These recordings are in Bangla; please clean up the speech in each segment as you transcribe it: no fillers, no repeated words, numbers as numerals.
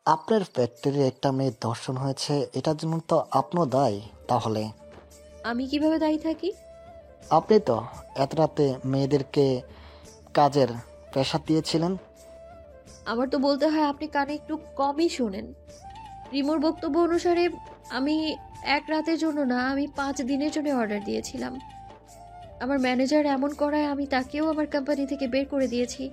আপনার ফ্যাক্টরি একটা মেয়ে ধর্ষণ হয়েছে, এটার জন্য তো আপনিও দায়ী। তাহলে আমি কিভাবে দায়ী থাকি? আপনি তো এত রাতে মেয়েদেরকে কাজের প্রেশার দিয়েছিলেন। আমার তো বলতে হয় আপনি কানে একটু কমই শোনেন। রিমোর বক্তব্য অনুসারে আমি এক রাতের জন্য না, আমি 5 দিনের জন্য অর্ডার দিয়েছিলাম। আমার ম্যানেজার এমন করায় আমি তাকেও আমার কোম্পানি থেকে বের করে দিয়েছি।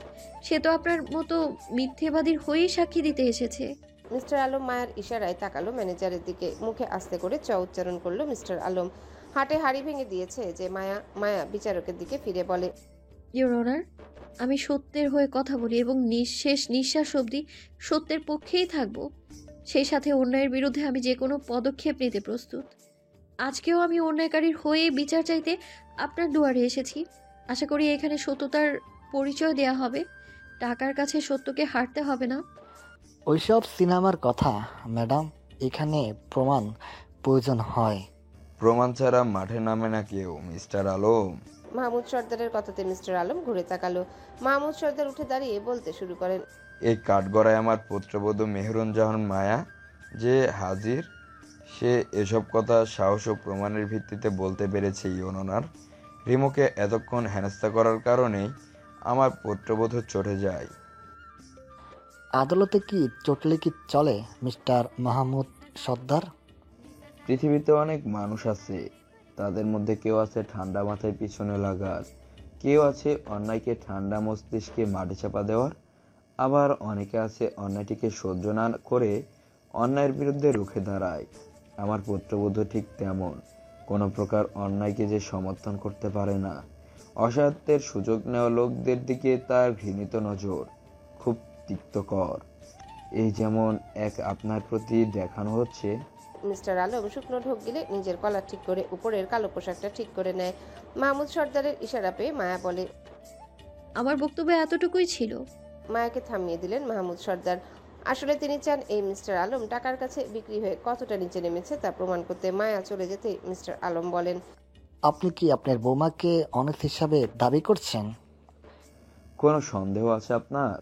সে তো আপনার মতো মিথ্যেবাদীর হয়েই সাক্ষী দিতে এসেছে। মিস্টার আলম মায়ার ইশারায় তাকালো ম্যানেজারের দিকে, মুখে আস্তে করে চ উচ্চারণ করলো মিস্টার আলম। হাটে হাড়ি ভেঙে দিয়েছে যে মায়া। মায়া বিচারকের দিকে ফিরে বলে, ইওর অনার, আমি সত্যের হয়ে কথা বলি এবং নিঃশেষ নিঃশ্বাস অবধি সত্যের পক্ষেই থাকব। সেই সাথে অন্যায়ের বিরুদ্ধে আমি যে কোনো পদক্ষেপ নিতে প্রস্তুত। আজকেও আমি অন্যায়কারীর হয়ে বিচার চাইতে আপনার দুয়ারে এসেছি। আশা করি এখানে সত্যতার পরিচয় দেয়া হবে। টাকার কাছে সত্যকে হারতে হবে না। ওইসব সিনেমার কথা ম্যাডাম, এখানে প্রমাণ প্রয়োজন হয়। প্রমাণ ছাড়া মাঠে নামে না কেউ, মিস্টার আলম। মাহমুদ সর্দারের কথাতে মিস্টার আলম ঘুরে তাকালো। মাহমুদ সর্দার উঠে দাঁড়িয়ে বলতে শুরু করেন, এই কাঠগড়ায় আমার পুত্রবধূ মেহেরুন জাহান মায়া যে হাজির, সে এসব কথা সাহস ও প্রমাণের ভিত্তিতে বলতে পেরেছে ইউনোনার। রিমোকে এতক্ষণ হেনস্থা করার কারণেই আমার পুত্রবধূ চটে যায়। আদালতে কি চটলে কি চলে মিস্টার মাহমুদ সর্দার? পৃথিবীতে অনেক মানুষ আছে, তাদের মধ্যে কেউ আছে ঠান্ডা মাথায় পিছনে লাগার, কেউ আছে অন্যায়কে ঠান্ডা মস্তিষ্কে মাটি চাপা দেওয়ার, আবার অনেকে আছে অন্যায়টিকে সহ্য না করে অন্যায়ের বিরুদ্ধে রুখে দাঁড়ায়। আমার পুত্রবধূ ঠিক তেমন, কোনো প্রকার অন্যায়কে যে সমর্থন করতে পারে না। অসত্যের সুযোগ নেওয়া লোকদের দিকে তার ঘৃণিত নজর খুব তিক্তকর। এই যেমন এক আপনার প্রতি দেখানো হচ্ছে। মিস্টার আলম শুকনো ঢোক গিলে নিজের কলার ঠিক করে উপরের কালো পোশাকটা ঠিক করে নেয়। মাহমুদ সর্দারের ইশারা পেয়ে মায়া বলে, আমার বক্তব্য এতটুকুই ছিল। মায়াকে থামিয়ে দিলেন মাহমুদ সর্দার। আসলে তিনি চান এই মিস্টার আলম টাকার কাছে বিক্রি হয়ে কতটা নিচে নেমেছে তা প্রমাণ করতে। মায়া চলে যেতেই মিস্টার আলম বলেন, আপনি কি আপনার বৌমাকে অনাথ হিসাবে দাবি করছেন? কোনো সন্দেহ আছে আপনার?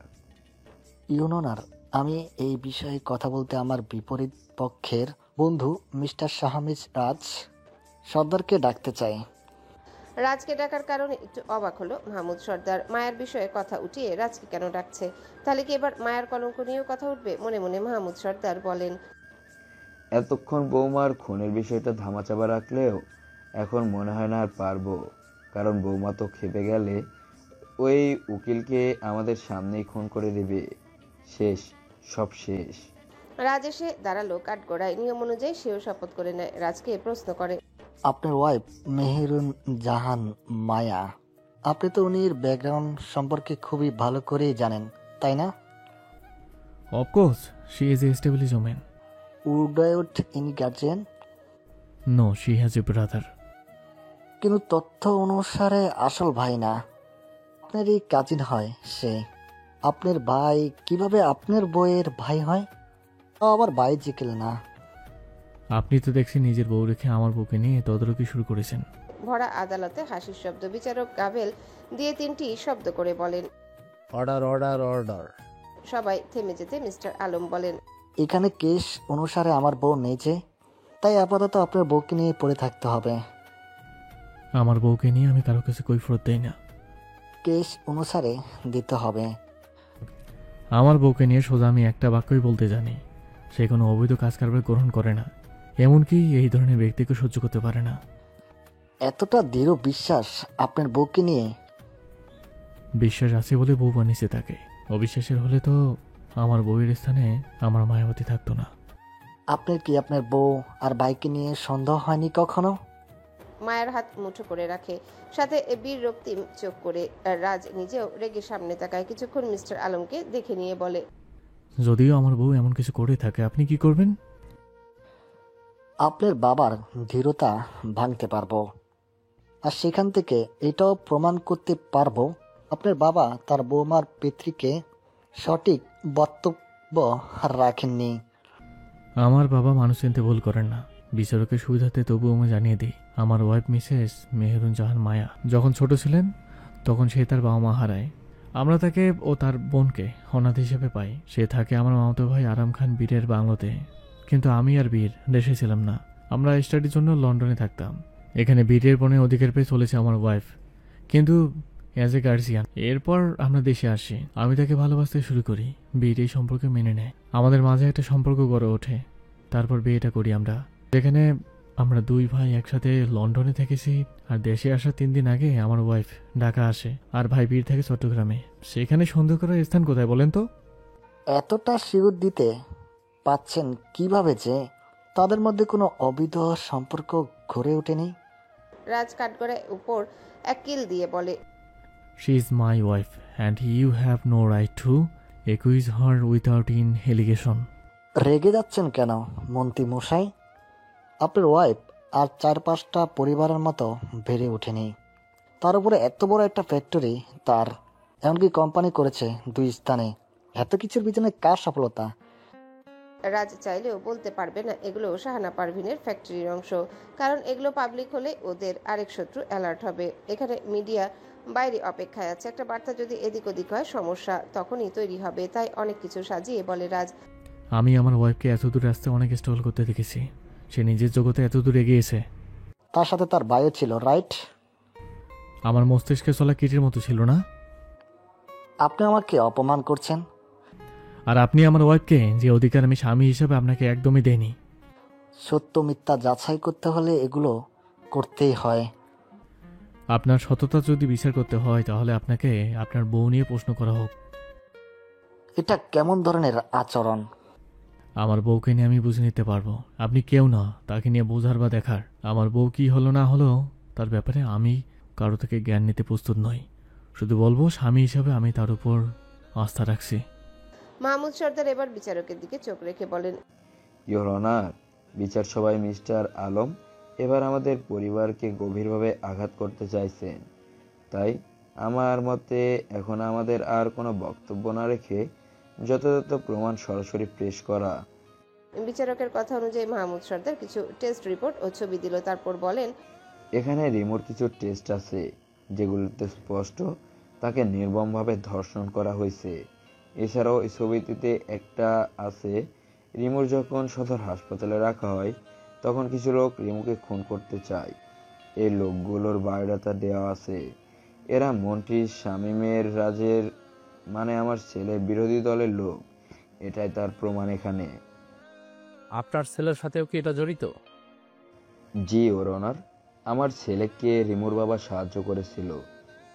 ইউনোনার, আমি এই বিষয়ে কথা বলতে আমার বিপরীত পক্ষের বন্ধু মিস্টার শাহমিজ রাজ সর্দারকে ডাকতে চাই। রাজকে ডাকার কারণে একটু অবাক হলো মাহমুদ সর্দার। মায়ের বিষয়ে কথা উঠিয়ে রাজকে কেন ডাকছে? তাহলে কি এবার মায়ের কলঙ্ক নিয়েও কথা উঠবে? মনে মনে মাহমুদ সর্দার বলেন, এতক্ষণ বৌমার খুনের বিষয়টা ধামাচাপা রাখলেও এখন মনে হয় না আর পারবো, কারণ বৌমা তো খেপে গেলে ওই উকিলকে আমাদের সামনেই খুন করে দেবে। শেষ, সব শেষ। রাজ এসে দাঁড়ালো কাঠগড়ায়। নিয়ম অনুযায়ী সেও শপথ করে নেয়। রাজকে প্রশ্ন করে, আপনার ওয়াইফ মেহেরুন জাহান মায়া, আপনি তো উনির ব্যাকগ্রাউন্ড সম্পর্কে খুবই ভালো করেই জানেন, তাই না? Of course, she is a established woman. উডায়ুট ইনি guardian? No, she has a brother. কিন্তু তথ্য অনুসারে আসল ভাই না, আপনারই কাজিন হয় সে। আপনার ভাই কিভাবে আপনার বইয়ের ভাই হয়? তাও আবার ভাই জিকেল না। আপনি তো দেখছি নিজের বউ রেখে আমার বউকে নিয়ে তদারকি শুরু করেছেন। ভরা আদালতে হাসির শব্দ। বিচারক গাবেল দিয়ে 3টি শব্দ করে বলেন, অর্ডার অর্ডার অর্ডার। সবাই থেমে যেতে মিস্টার আলম বলেন, এখানে কেস অনুসারে আমার বউ নেই যে, তাই আপাতত আপনার বউকে নিয়ে পড়ে থাকতে হবে। আমার বউকে নিয়ে আমি কারো কাছে কৈফিয়ত দেই না। কেস অনুসারে দিতে হবে। আমার বউকে নিয়ে সোজা আমি একটা বাক্যই বলতে জানি, সে কোনো অবৈধ কাজ কারবার গ্রহণ করে না, এমনকি এই ধরনের ব্যক্তিকে সহ্য করতে পারে না। এতটা দৃঢ় বিশ্বাস আপনার বউকে নিয়ে? বিশ্বাস আছে বলে বউ বানিয়েছে তাকে, অবিশ্বাসের হলে তো আমার বউয়ের স্থানে আমার মায়াবতী থাকতো না। আপনার কি আপনার বউ আর বাইকে নিয়ে সন্দেহ হয়নি কখনো? মায়ের হাত মুঠো করে রাখে, সাথে বীর রক্তিম চোখ করে। রাজ নিজেও রেগে সামনে তাকায়। কিছুক্ষণ মিস্টার আলমকে দেখে নিয়ে বলে, যদিও আমার বউ এমন কিছু করে থাকে, আপনি কি করবেন? আপনার বাবার দৃঢ়তা ভাঙতে পারবো, আর সেখান থেকে এটাও প্রমাণ করতে পারবো আপনার বাবা তার বৌমার পিতৃকে সঠিক বক্তব্য রাখেননি। আমার বাবা মানুষ চিনতে ভুল করেন না। বিচারকের সুবিধাতে তবুও আমি জানিয়ে দিই, আমার ওয়াইফ মিসেস মেহেরুন জাহান মায়া যখন ছোট ছিলেন তখন সে তার বাবা মা হারায়। আমরা তাকে ও তার বোনকে অনাথ হিসেবে পাই। সে থাকে আমার মামাতো ভাই আরাম খান বীরের বাংলোতে, কিন্তু আমি আর বীর দেশে ছিলাম না। আমরা স্টাডির জন্য লন্ডনে থাকতাম। এখানে বীরের বোনের অধিকার পেয়ে চলেছে আমার ওয়াইফ, কিন্তু অ্যাজ এ গার্জিয়ান। এরপর আমরা দেশে আসি, আমি তাকে ভালোবাসতে শুরু করি। বীর এই সম্পর্কে মেনে নেয়, আমাদের মাঝে একটা সম্পর্ক গড়ে ওঠে। তারপর বিয়েটা করি আমরা, যেখানে আমরা দুই ভাই একসাথে লন্ডনে থেকেছি। আর দেশে আসার 3 দিন আগে আমার ওয়াইফ ঢাকা আসে, আর ভাই বীর থাকে চট্টগ্রামে। সেখানে সন্দেহ করার স্থান কোথায় বলেন তো? এতটা শিউর দিতে পাচ্ছেন কিভাবে যে তাদের মধ্যে কোনো অবৈধ সম্পর্ক গড়ে ওঠেনি? রাজ কাঠগড়ায় উপর এক কিল দিয়ে বলে, she is my wife and you have no right to accuse her without in allegation. রেগে যাচ্ছেন কেন মন্ত্রী মশাই? আপনার ওয়াইফ আর 4-5টা পরিবারের মতো বেড়ে ওঠেনি। তার উপরে এত বড় একটা ফ্যাক্টরি তার, এমনকি কোম্পানি করেছে 2 স্থানে। এত কিছুর পিছনে কার সফলতা? রাজ চাইলেও বলতে পারবে না এগুলো শাহানা পারভিনের ফ্যাক্টরির অংশ, কারণ এগুলো পাবলিক হলে ওদের আরেক শত্রু অ্যালার্ট হবে। এখানে মিডিয়া বাইরে অপেক্ষায় আছে, একটা বার্তা যদি এদিক ওদিক হয় সমস্যা তখনই তৈরি হবে। তাই অনেক কিছু সাজিয়ে বলে রাজ, আমি আমার ওয়াইফকে এত দূর আসতে অনেক স্ট্রাগল করতে দেখেছি। সে নিজের জগতে এত দূর এগিয়েছে। তার সাথে তার ভাইও ছিল, রাইট? আমার মস্তিষ্কে চলা কিটির মতো ছিল না। আপনি আমাকে অপমান করছেন। আর আপনি আমার ওয়াইফকে যে অধিকার আমি স্বামী হিসেবে আপনাকে একদমই দেইনি। সত্য মিথ্যা যাচাই করতে হলে এগুলো করতেই হয়। আপনার সততা যদি বিচার করতে হয় তাহলে আপনাকে আপনার বউ নিয়ে প্রশ্ন করা হোক। এটা কেমন ধরনের আচরণ? আমার বউকে নিয়ে আমি বুঝে নিতে পারবো, আপনি কেউ না তাকে নিয়ে বোঝার বা দেখার। আমার বউ কি হলো না হলো তার ব্যাপারে আমি কারো থেকে জ্ঞান নিতে প্রস্তুত নই। শুধু বলবো স্বামী হিসাবে আমি তার উপর আস্থা রাখছি। মাহমুদ সর্দার এবার বিচারকের দিকে চোখ রেখে বলেন, ইওর অনার, বিচার সভায় মিস্টার আলম এবার আমাদের পরিবারকে গভীরভাবে আঘাত করতে চাইছেন। তাই আমার মতে এখন আমাদের আর কোনো বক্তব্য না রেখে যথাযথ প্রমাণ সরাসরি পেশ করা। বিচারকের কথা অনুযায়ী মাহমুদ সর্দার কিছু টেস্ট রিপোর্ট ও ছবি দিল। তারপর বলেন, এখানে রিমোর কিছু টেস্ট আছে যেগুলোতে স্পষ্ট তাকে নির্মমভাবে ধর্ষণ করা হয়েছে। এছাড়াও এই ছবিটিতে একটা আছে, রিমুর যখন সদর হাসপাতালে রাখা হয় তখন কিছু লোক রিমুকে খুন করতে চায়। এই লোকগুলোর বায়োডাটা দেওয়া আছে। এরা মন্ত্রী শামীমের রাজের, মানে আমার ছেলের বিরোধী দলের লোক। এটাই তার প্রমাণ এখানে। আপনার ছেলের সাথেও কি এটা জড়িত? জি ওর অনার, আমার ছেলেকে রিমুর বাবা সাহায্য করেছিল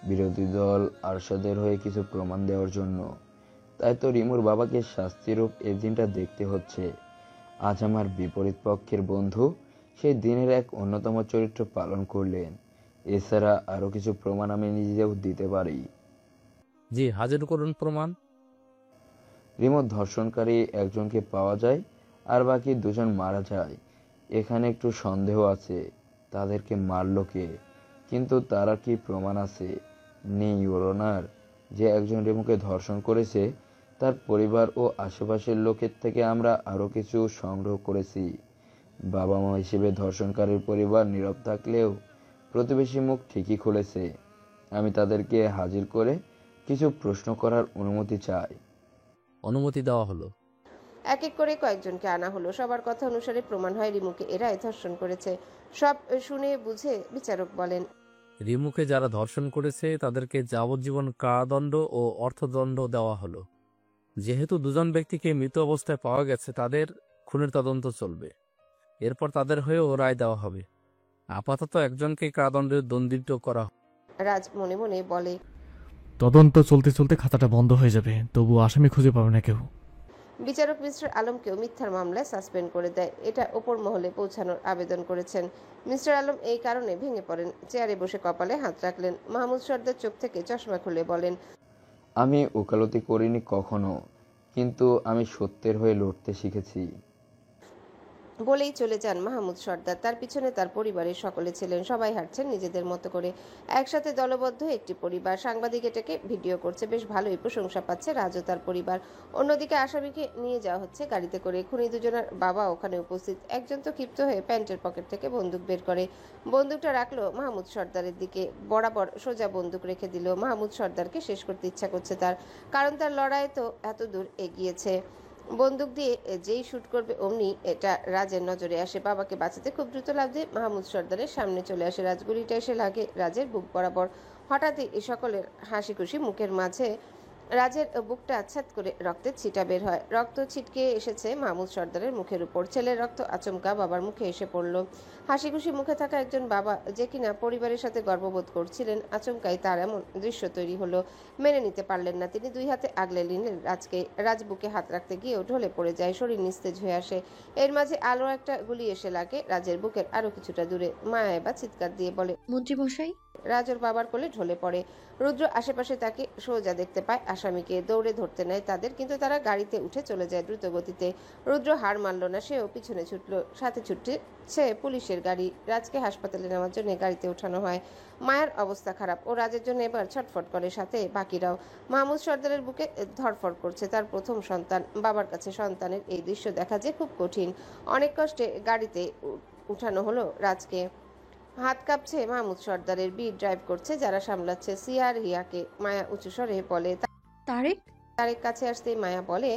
বিরোধী দল আরশাদের হয়ে কিছু প্রমাণ দেওয়ার জন্য। তাই তো রিমুর বাবাকে শাস্তিরূপ এই দিনটা দেখতে হচ্ছে। আজ আমার বিপরীত পক্ষের বন্ধু সেই দিনের এক অন্যতম চরিত্র পালন করলেন। এছাড়া আরো কিছু প্রমাণ আমি নিজেও দিতে পারি। জি, হাজির করুন প্রমাণ। রিমুর ধর্ষণকারী একজনকে পাওয়া যায় আর বাকি 2জন মারা যায়। এখানে একটু সন্দেহ আছে তাদেরকে মারলো কে, কিন্তু তারা কি প্রমাণ আছে? নেই ইওর অনার। যে একজন রিমুকে ধর্ষণ করেছে তার পরিবার ও আশেপাশের লোকের থেকে আমরা আরো কিছু সংগ্রহ করেছি। বাবা মা হিসেবে ধর্ষণকারীর পরিবার নীরব থাকলেও প্রতিবেশী মুখ ঠিকই খুলেছে। আমি তাদেরকে হাজির করে কিছু প্রশ্ন করার অনুমতি চাই। অনুমতি দেওয়া হলো। এক এক করে কয়েকজনকে আনা হলো। সবার কথা অনুসারে প্রমাণ হয় রিমুকে এরাই ধর্ষণ করেছে। সব শুনে বুঝে বিচারক বলেন, রিমুকে যারা ধর্ষণ করেছে তাদেরকে যাবজ্জীবন কারাদণ্ড ও অর্থদণ্ড দেওয়া হলো। যেহেতু 2জন ব্যক্তিকে মৃত অবস্থায় পাওয়া গেছে, তাদের খুনের তদন্ত চলবে। এরপর তাদের হয়েও রায় দেওয়া হবে। আপাতত একজনকে কারাদণ্ডে দণ্ডিত করা হবে। রাজ মনে মনে বলে, তদন্ত চলতে চলতে খাতাটা বন্ধ হয়ে যাবে, তবু আসামি খুঁজে পাবে না কেউ। বিচারক মিস্টার আলমকেও মিথ্যার মামলায় সাসপেন্ড করে দেয়। এটা ওপর মহলে পৌঁছানোর আবেদন করেছেন। মিস্টার আলম এই কারণে ভেঙে পড়েন, চেয়ারে বসে কপালে হাত রাখলেন। মাহমুদ সর্দার চোখ থেকে চশমা খুলে বলেন, আমি ওকালতি করিনি কখনো, কিন্তু আমি সত্যের হয়ে লড়তে শিখেছি। বলেই চলে যান মাহমুদ সর্দার। তার পিছনে তার পরিবারের সকলে ছিলেন। সবাই হাঁটছেন নিজেদের মতো করে, একসাথে দলবদ্ধ একটি পরিবার। সাংবাদিক এটাকে ভিডিও করছে, বেশ ভালোই প্রশংসা পাচ্ছে রাজ ও তার পরিবার। অন্যদিকে আসামিকে নিয়ে যাওয়া হচ্ছে গাড়িতে করে। খুনি দুজনের বাবা ওখানে উপস্থিত। একজন তো ক্ষিপ্ত হয়ে প্যান্টের পকেট থেকে বন্দুক বের করে, বন্দুকটা রাখলো মাহমুদ সর্দারের দিকে, বরাবর সোজা বন্দুক রেখে দিল। মাহমুদ সর্দারকে শেষ করতে ইচ্ছা করছে তার, কারণ তার লড়াই তো এত দূর এগিয়েছে। বন্দুক দিয়ে যেই শুট করবে অমনি এটা রাজের নজরে আসে। বাবাকে বাঁচাতে খুব দ্রুত লাফ দিয়ে মাহমুদ সর্দারের সামনে চলে আসে রাজ। গুলিটা এসে লাগে রাজের বুক বরাবর। হঠাৎই সকলের হাসি খুশি মুখের মাঝে রাজের বুকটা আচ্ছাদ করে রক্তের ছিটা বের হয়। রক্ত ছিটকে এসেছে মাহমুদ সর্দারের মুখের উপর। ছেলের রক্ত আচমকা বাবার মুখে এসে পড়ল। হাসি খুশি মুখে থাকা একজন বাবা, যে কিনা পরিবারের সাথে গর্ববোধ করছিলেন, আচমকাই তার এমন দৃশ্য তৈরি হলো। মেনে নিতে পারলেন না তিনি। দুই হাতে আগলে নিলেন রাজকে। রাজ বুকে হাত রাখতে গিয়েও ঢলে পড়ে যায়, শরীর নিস্তেজ হয়ে আসে। এর মাঝে আলো একটা গুলি এসে লাগে রাজের বুকের আরো কিছুটা দূরে। মায়া এবার চিৎকার দিয়ে বলে, মন্ত্রীমশাই। রাজ ওর বাবার কোলে ঢলে পড়ে। রুদ্র আশেপাশে তাকে সোজা দেখতে পায়। আসামিকে দৌড়ে ধরতে নেয় তাদের, কিন্তু তারা গাড়িতে উঠে চলে যায় দ্রুত গতিতে। রুদ্র হার মানল না, সেও পিছনে ছুটলো। সাথে ছুটছে পুলিশের গাড়ি। রাজকে হাসপাতালে নেওয়ার জন্য গাড়িতে ওঠানো হয়। মায়ের অবস্থা খারাপ, ও রাজের জন্য এবার ছটফট করে, সাথে বাকিরাও। মাহমুদ সর্দারের বুকে ধরফর করছে তার প্রথম সন্তান। বাবার কাছে সন্তানের এই দৃশ্য দেখা যে খুব কঠিন। অনেক কষ্টে গাড়িতে উঠানো হলো রাজকে। হাত কাঁপছে মাহমুদ সর্দারের। বীর ড্রাইভ করছে, যারা সামলাচ্ছে সিয়ার হিয়াকে। মায়া উঁচু স্বরে বলে, তারেক, তারেক কাছে আসতেই মায়া বলে,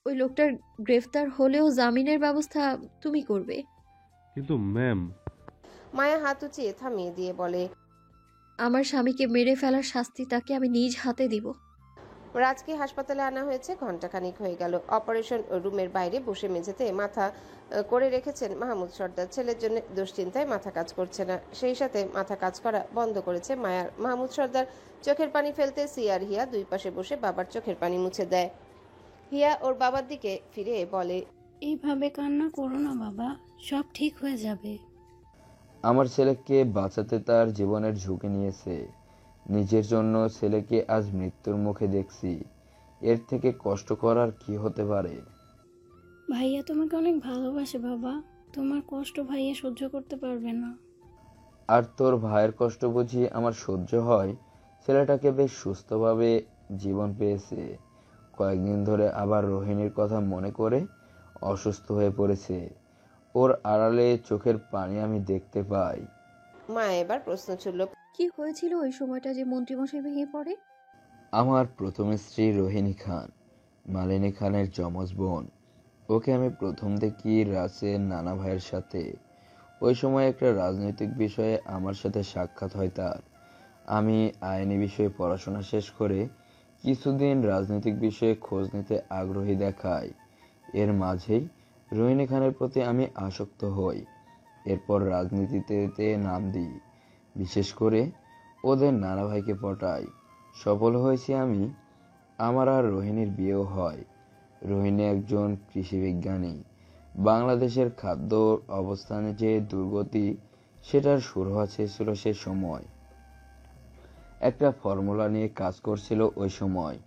ওই লোকটার গ্রেফতার হলেও জামিনের ব্যবস্থা তুমি করবে। কিন্তু ম্যাম, মায়া হাত উঁচিয়ে থামিয়ে দিয়ে বলে, আমার স্বামীকে মেরে ফেলার শাস্তি তাকে আমি নিজ হাতে দিব। রাজকে হাসপাতালে আনা হয়েছে। ঘন্টাখানিক হয়ে গেল। অপারেশন রুমের বাইরে বসে মেঝেতে মাথা করে রেখেছেন মাহমুদ সর্দার। ছেলের জন্য দুশ্চিন্তায় মাথা কাজ করছে না, সেই সাথে মাথা কাজ করা বন্ধ করেছে মায়ার। মাহমুদ সর্দার চোখের পানি ফেলতে সিয়ার হিয়া দুই পাশে বসে বাবার চোখের পানি মুছে দেয়। হিয়া ওর বাবার দিকে ফিরে বলে, এইভাবে কান্না করো না বাবা, সব ঠিক হয়ে যাবে। আমার ছেলেকে বাঁচাতে তার জীবনের ঝুঁকি নিয়েছে। নিজের জন্য ছেলেকে আজ মৃত্যুর মুখে দেখছি। এর থেকে কষ্ট করার কি হতে পারে? ভাইয়া তোমাকে অনেক ভালোবাসে বাবা, তোমার কষ্ট ভাইয়া সহ্য করতে পারবে না। আর তোর ভাইয়ের কষ্ট বুঝি আমার সহ্য হয়? ছেলেটাকে বেশ সুস্থভাবে জীবন পেয়েছে। কয়েকদিন ধরে আবার রোহিণীর কথা মনে করে অসুস্থ হয়ে পড়েছে। ওর আড়ালে চোখের পানি আমি দেখতে পাই। মায়া এবার প্রশ্ন ছুড়ল, কি হয়েছিল ওই সময়টা যে মন্ত্রীমশাই ভেঙে পড়ে? আমার প্রথম স্ত্রী রোহিণী খান, মালিনী খানের যমজ বোন। ওকে আমি প্রথম দেখি রাসের নানা ভাইয়ের সাথে। ওই সময় একটা রাজনৈতিক বিষয়ে আমার সাথে সাক্ষাৎ হয় তার। আমি আইনি বিষয়ে পড়াশোনা শেষ করে কিছুদিন রাজনৈতিক বিষয়ে খোঁজ নিতে আগ্রহী দেখাই। এর মাঝেই রোহিণী খানের প্রতি আমি আসক্ত হই। এরপর রাজনীতিতে নাম দিই, বিশেষ করে ওদের নানা ভাইকে পটাই। সফল হয়েছি আমি। আমার আর রোহিণীর বিয়েও হয়। রোহিণী একজন কৃষি বিজ্ঞানী। বাংলাদেশের খাদ্য অবস্থানে যে দুর্গতি, সেটার শুরু হয়েছিল সে সময়। একটা ফর্মুলা নিয়ে কাজ করছিল ওই সময়,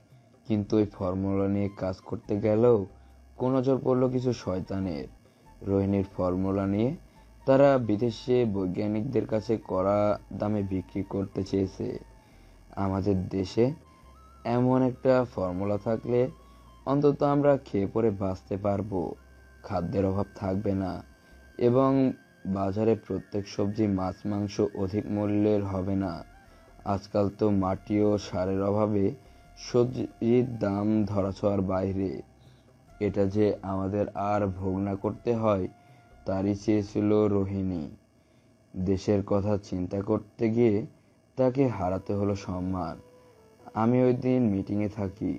কিন্তু ওই ফর্মুলা নিয়ে কাজ করতে গেলেও কোন নজর পড়ল কিছু শয়তানের। রোহিণীর ফর্মুলা নিয়ে তারা বিদেশে বৈজ্ঞানিকদের কাছে কড়া দামে বিক্রি করতে চেয়েছে। আমাদের দেশে এমন একটা ফর্মুলা থাকলে অন্তত আমরা খেয়ে পরে বাঁচতে পারবো, খাদ্যের অভাব থাকবে না, এবং বাজারে প্রত্যেক সবজি মাছ মাংস অধিক মূল্যের হবে না। আজকাল তো মাটি ও সারের অভাবে সবজির দাম ধরাছোঁয়ার বাইরে। এটা যে আমাদের আর ভোগ না করতে হয়, তারই চেয়েছিল রোহিণী। দেশের কথা চিন্তা করতে গিয়ে তাকে হারাতে হলো সম্মান। আমি ওই দিন মিটিংয়ে থাকি।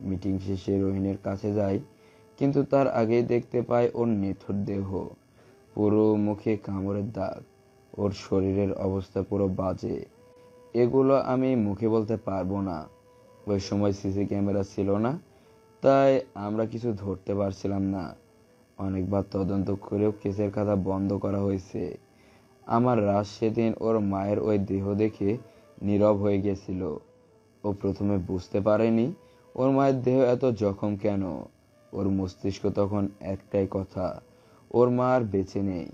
মিটিং শেষে রোহিণীর কাছে যাই, কিন্তু তার আগেই দেখতে পাই ওর নিথর দেহ, পুরো মুখে কামড়ের দাগ। ওর শরীরের অবস্থা পুরো বাজে। এগুলো আমি মুখে বলতে পারবো না। ওই সময় সিসি ক্যামেরা ছিল না, তাই আমরা কিছু ধরতে পারছিলাম না। অনেকবার তদন্ত করেও কেসের খাতা বন্ধ করা হয়েছে। আমার রাজ সেদিন ওর মায়ের ওই দেহ দেখে নীরব হয়ে গেছিল। ও প্রথমে বুঝতে পারেনি ওর মায়ের দেহ এত জখম কেন। ওর মস্তিষ্ক তখন একটাই কথা, ওর মা আর বেঁচে নেই।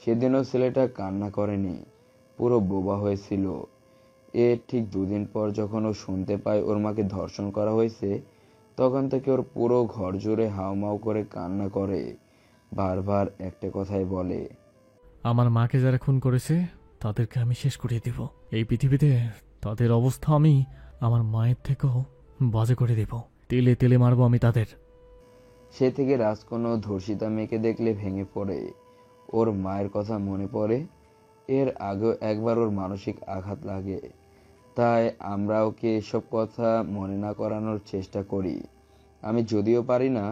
সেদিনও ছেলেটা কান্না করেনি, পুরো বোবা হয়েছিল। এর ঠিক 2 দিন পর যখন ও শুনতে পায় ওর মাকে ধর্ষণ করা হয়েছে, তখন থেকে ওর পুরো ঘর জুড়ে হাউমাউ করে কান্না করে, বারবার একটা কথাই বলে, আমার মাকে যারা খুন করেছে তাদেরকে আমি শেষ করিয়ে দিব। এই পৃথিবীতে তাদের অবস্থা আমি আমার মায়ের থেকেও বাজে করে দেব। তেলে তেলে মারবো আমি তাদের। সে থেকে রাজ কোনো ধর্ষিতা মেয়েকে দেখলে ভেঙে পড়ে। ওর মায়ের কথা মনে পড়ে। এর আগেও একবার ওর মানসিক আঘাত লাগে, তাই আমরা ওকে এসব কথা মনে না করানোর চেষ্টা করি। আমি যদিও পারি না,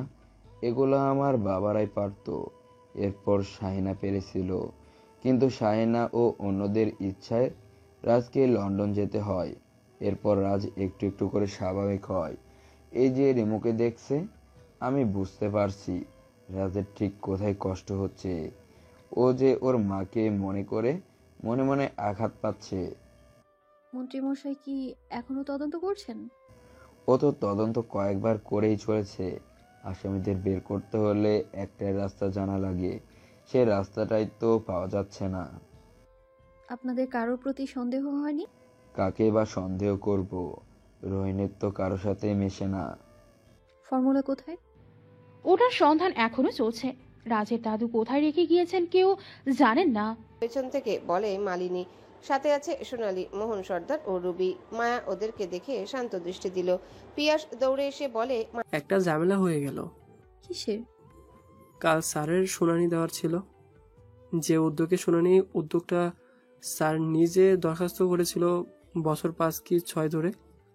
এগুলো আমার বাবারাই পারতো। এরপর শাহিনা পেরেছিল, কিন্তু শাহিনা ও অন্যদের ইচ্ছায় রাজকে লন্ডন যেতে হয়। এরপর রাজ একটু একটু করে স্বাভাবিক হয়। এই যে রিমুকে দেখছে, আমি বুঝতে পারছি রাজের ঠিক কোথায় কষ্ট হচ্ছে। ও যে ওর মাকে মনে করে মনে মনে আঘাত পাচ্ছে। মন্ত্রীমশাই কি এখনো তদন্ত করছেন? ও তো তদন্ত কয়েকবার করেই চলেছে। আসামিদের বের করতে হলে একটাই রাস্তা জানা লাগে, সে রাস্তাটাই তো পাওয়া যাচ্ছে না। আপনাদের কারোর প্রতি সন্দেহ হয়নি? কাকে বা সন্দেহ করব? রোহিণীর তো কারো সাথে মেশে না। ফর্মুলা কোথায়? ওটার সন্ধান এখনো চলছে। রাজের দাদু কোথায় রেখে গিয়েছেন কেউ জানেন না। পেছন থেকে বলে মালিনী। সাথে আছে সোনালী, মোহন সর্দার ও রুবি। মায়া ওদেরকে দেখে শান্ত দৃষ্টি দিল। পিয়াস দৌড়ে এসে বলে, একটা ঝামেলা হয়ে গেল। কিসের? কাল স্যারের শুনানি দেওয়ার ছিল। যে উদ্যোগে শুনানি, উদ্যোগটা স্যার নিজে দরখাস্ত করেছিল বছর 5 কি 6 ধরে।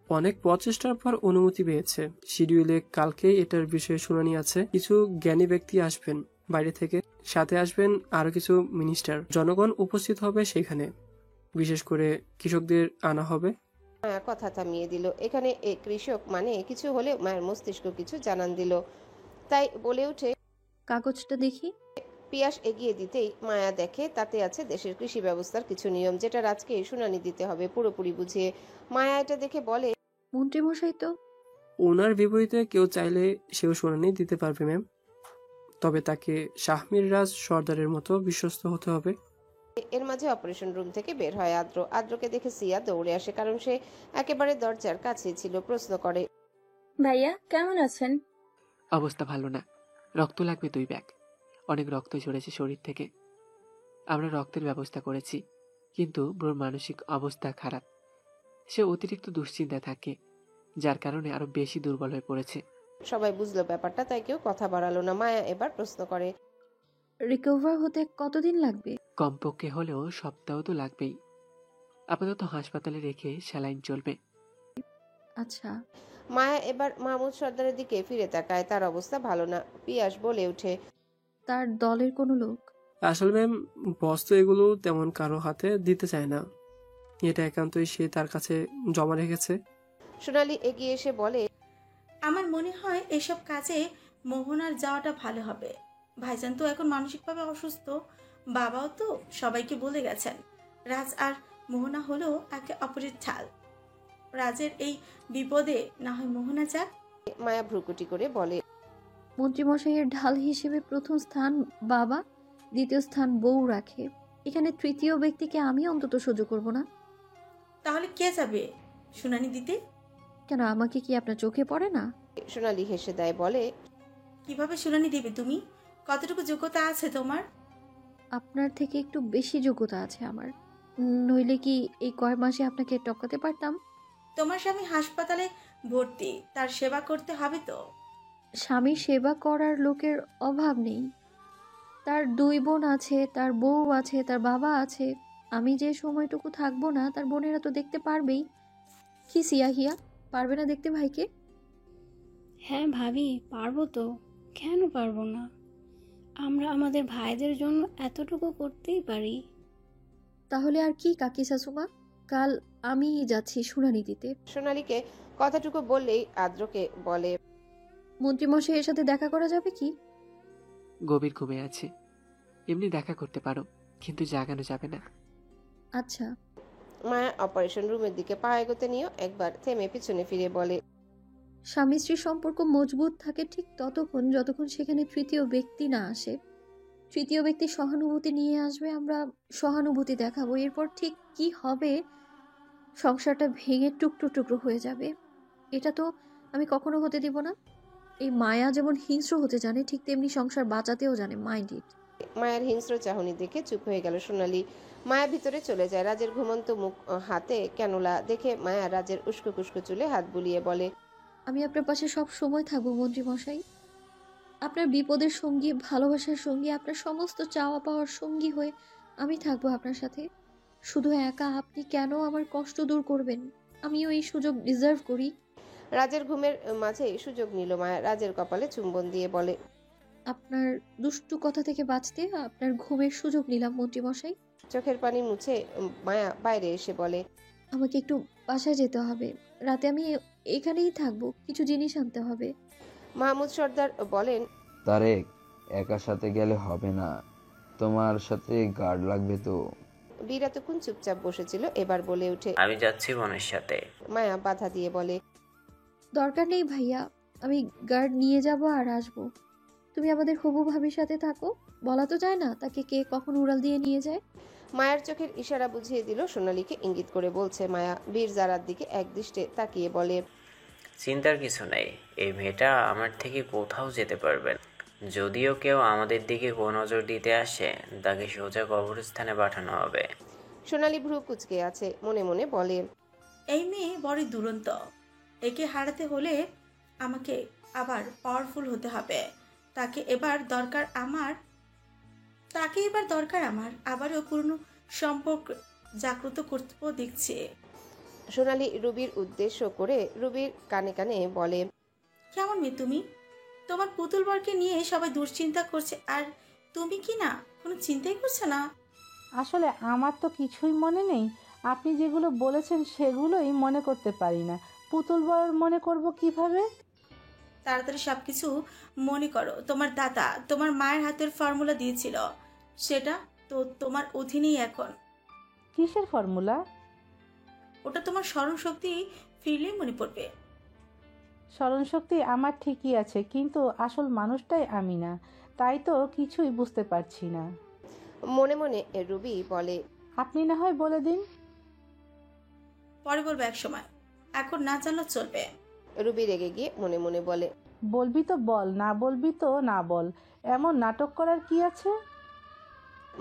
অনেক প্রচেষ্টার পর অনুমতি পেয়েছে। শিডিউলে কালকে এটার বিষয়ে শুনানি আছে। কিছু জ্ঞানী ব্যক্তি আসবেন বাইরে থেকে, সাথে আসবেন আরো কিছু মিনিস্টার। জনগণ উপস্থিত হবে সেখানে, বিশেষ করে কৃষকদের আনা হবে। মায়া কথা থামিয়ে দিল। এখানে এ কৃষক মানে কিছু হলে মায়ের মস্তিষ্ক কিছু জানান দিল, তাই বলে উঠে। কাগজটা দেখি। পিয়াস এগিয়ে দিতেই মায়া দেখে তাতে আছে দেশের কৃষি ব্যবস্থার কিছু নিয়ম, যেটা রাজকে শুনানি দিতে হবে পুরোপুরি বুঝিয়ে। মায়া এটা দেখে বলে, মন্ত্রীমশাই তো। ওনার বিপরীতে কেউ চাইলে সেও শুনানি দিতে পারবে ম্যাম, তবে তাকে শাহমীর রাজ সর্দারের মতো বিশ্বস্ত হতে হবে। এর মাঝে অপারেশন রুম থেকে বের হয় আদ্র। আদ্রকে দেখে সিয়া দৌড়ে আসে, কারণ সে একেবারে দরজার কাছে ছিল। প্রশ্ন করে, ভাইয়া কেমন আছেন? অবস্থা ভালো না, রক্ত লাগবে 2 ব্যাগ। অনেক রক্ত ঝরেছে শরীর থেকে। আমরা রক্তের ব্যবস্থা করেছি, কিন্তু ব্রোর মানসিক অবস্থা খারাপ। সে অতিরিক্ত দুশ্চিন্তায় থাকে, যার কারণে আরো বেশি দুর্বল হয়ে পড়েছে। সবাই বুঝলো ব্যাপারটা, তাই কেউ কথা বাড়ালো না। মায়া এবার প্রশ্ন করে, রিকভার হতে কতদিন লাগবে? কমপক্ষে হলেও সপ্তাহ তো লাগবেই। আপাতত হাসপাতালে রেখে স্যালাইন চলবে। আচ্ছা। মায়া এবার মাহমুদ সর্দারের দিকে ফিরে তাকায়। তার অবস্থা ভালো না। পিয়াস বলে ওঠে, তার দলের কোনো লোক? আসলে ম্যাম, বস তো এগুলো তেমন কারো হাতে দিতে চায় না। এটা একান্তই সে তার কাছে জমা রেখেছে। সোনালী এগিয়ে এসে বলে, আমার মনে হয় এসব কাজে মোহনার যাওয়াটা ভালো হবে। ভাইজান তো এখন মানসিকভাবে অসুস্থ, বাবাও তো সবাইকে বলে গেছেন। রাজ আর মোহনা হলো একে অপরের ঢাল। রাজের এই বিপদে না হয় মোহনা যাক। মায়া ভ্রুকুটি করে বলে, মন্ত্রীমশাইয়ের ঢাল হিসেবে প্রথম স্থান বাবা, দ্বিতীয় স্থান বউ রাখে। এখানে তৃতীয় ব্যক্তিকে আমি অন্তত সহ্য করব না। তাহলে কে যাবে শুনানি দিতে? কেন, আমাকে কি আপনার চোখে পড়ে না? সোনালী হেসে দেয়, বলে, কিভাবে শুনানি দিবে তুমি? কতটুকু যোগ্যতা আছে তোমার? আপনার থেকে একটু বেশি যোগ্যতা আছে আমার। নইলে কি এই কয় মাসে আপনাকে টপকাতে পারতাম? তোমার স্বামী হাসপাতালে ভর্তি, তার সেবা করতে হবে তো। স্বামীর সেবা করার লোকের অভাব নেই। তার 2 বোন আছে, তার বউ আছে, তার বাবা আছে। আমি যে সময়টুকু থাকবো না, তার বোনেরা তো দেখতে পারবেই। কি সিয়াহিয়া, পারবে না দেখতে ভাইকে? হ্যাঁ ভাবি, পারবো তো, কেন পারবো না? আমরা আমাদের ভাইদের জন্য এতটুকু করতেই পারি। তাহলে আর কি কাকি শাশুমা, কাল আমি যাচ্ছি শুনানি দিতে। সোনালীকে কথাটুকু বললেই আদ্রকে বলে, মন্ত্রীমশাইয়ের সাথে দেখা করা যাবে কি? গভীর ঘুমে আছে, এমনি দেখা করতে পারো, কিন্তু জাগানো যাবে না। আচ্ছা। মায়া অপারেশন রুমের দিকে পা এগোতে নিয়েও একবার থেমে পিছনে ফিরে বলে, স্বামী স্ত্রীর সম্পর্ক মজবুত থাকে ঠিক ততক্ষণ যতক্ষণ সেখানে তৃতীয় ব্যক্তি না আসে। তৃতীয় ব্যক্তি সহানুভূতি নিয়ে আসবে, আমরা সহানুভূতি দেখাবো, এরপর ঠিক কি হবে, সংসারটা ভেঙে টুকরো টুকরো হয়ে যাবে। এটা তো আমি কখনো হতে দিব না। এই মায়া যেমন হিংস্র হতে জানে, ঠিক তেমনি সংসার বাঁচাতেও জানে। Mind it. মায়ের হিংস্র চাহনি দেখে চুপ হয়ে গেল সোনালি। মায়া ভিতরে চলে যায়। রাজের ঘুমন্ত মুখ, হাতে ক্যানোলা দেখে মায়া রাজের উস্কো খুস্কো চুলে হাত বুলিয়ে বলে, আমি আপনার পাশে সব সময় থাকবো মন্ত্রী মশাই। আপনার বিপদের সঙ্গী, ভালোবাসার সঙ্গী, আপনার সমস্ত চাওয়া পাওয়ার সঙ্গী হয়ে আমি থাকবো আপনার সাথে। শুধু একা আপনি কেন আমার কষ্ট দূর করবেন? আমিও এই সুযোগ ডিজার্ভ করি। রাজের ঘুমের মাঝে সুযোগ নিল মায়া। রাজের কপালে চুম্বন দিয়ে বলে, আপনার দুষ্টু কথা থেকে বাঁচতে আপনার ঘুমের সুযোগ নিলাম মন্ত্রী মশাই। চোখের পানি মুছে মায়া বাইরে এসে বলে, আমাকে একটু বাসায় যেতে হবে। রাতে আমি এখানেই থাকবো, কিছু জিনিস আনতে হবে। মাহমুদ সর্দার বলেন, তারেক, একা সাথে গেলে হবে না, তোমার সাথে গার্ড লাগবে তো। বীর এতক্ষণ চুপচাপ বসেছিল, এবার বলে উঠে, আমি যাচ্ছি বোনের সাথে। মায়া বাধা দিয়ে বলে, দরকার নেই ভাইয়া, আমি গার্ড নিয়ে যাব আর আসবো। তুমি আমাদের হবু ভাবির সাথে থাকো। বলা তো যায় না তাকে কে কখন উড়াল দিয়ে নিয়ে যায়। মায়ার চোখের ইশারা বুঝিয়ে দিল সোনালীকে ইঙ্গিত করে বলছে মায়া। বীর জারার দিকে একদৃষ্টে তাকিয়ে বলে, চিন্তার কিছু নেই, এই মেয়েটা আমার থেকে কোথাও যেতে পারবে না। যদিও কেউ আমাদের দিকে নজর দিতে আসে, তাকে সোজা কবরস্থানে পাঠানো হবে। সোনালী ভ্রু কুচকে আছে, মনে মনে বলে, এই মেয়ে বড়ই দুরন্ত। একে হারাতে হলে আমাকে আবার পাওয়ারফুল হতে হবে। তাকে এবার দরকার আমার আবারও পুরনো সম্পর্ক জাগ্রত করতে দেখছে। সোনালী রুবির উদ্দেশ্য করে রুবির কানে কানে বলে, কেমন মেয়ে তুমি? তোমার পুতুল বরকে নিয়ে সবাই দুশ্চিন্তা করছে, আর তুমি কি না কোনো চিন্তাই করছো না? আসলে আমার তো কিছুই মনে নেই। আপনি যেগুলো বলেছেন সেগুলোই মনে করতে পারি না। পুতুল বর মনে করব কিভাবে? তাড়াতাড়ি সবকিছু মনে করো। তোমার দাদা তোমার মায়ের হাতের ফর্মুলা দিয়েছিল, সেটা তো তোমার অধীনেই এখন। কিসের ফর্মুলা? ওটা তোমার স্মরণ শক্তি ফিরলেই মনে পড়বে। স্মরণশক্তি আমার ঠিকই আছে, কিন্তু আসল মানুষটাই আমি না, তাই তো কিছুই বুঝতে পারছি না। মনে মনে রুবি বলে, আপনি না হয় বলে দিন। পরে বলবো এক সময়, এখন না জানলেও চলবে। রুবি রেগে গিয়ে মনে মনে বলে, বলবি তো বল, না বলবি তো না বল, এমন নাটক করার কি আছে?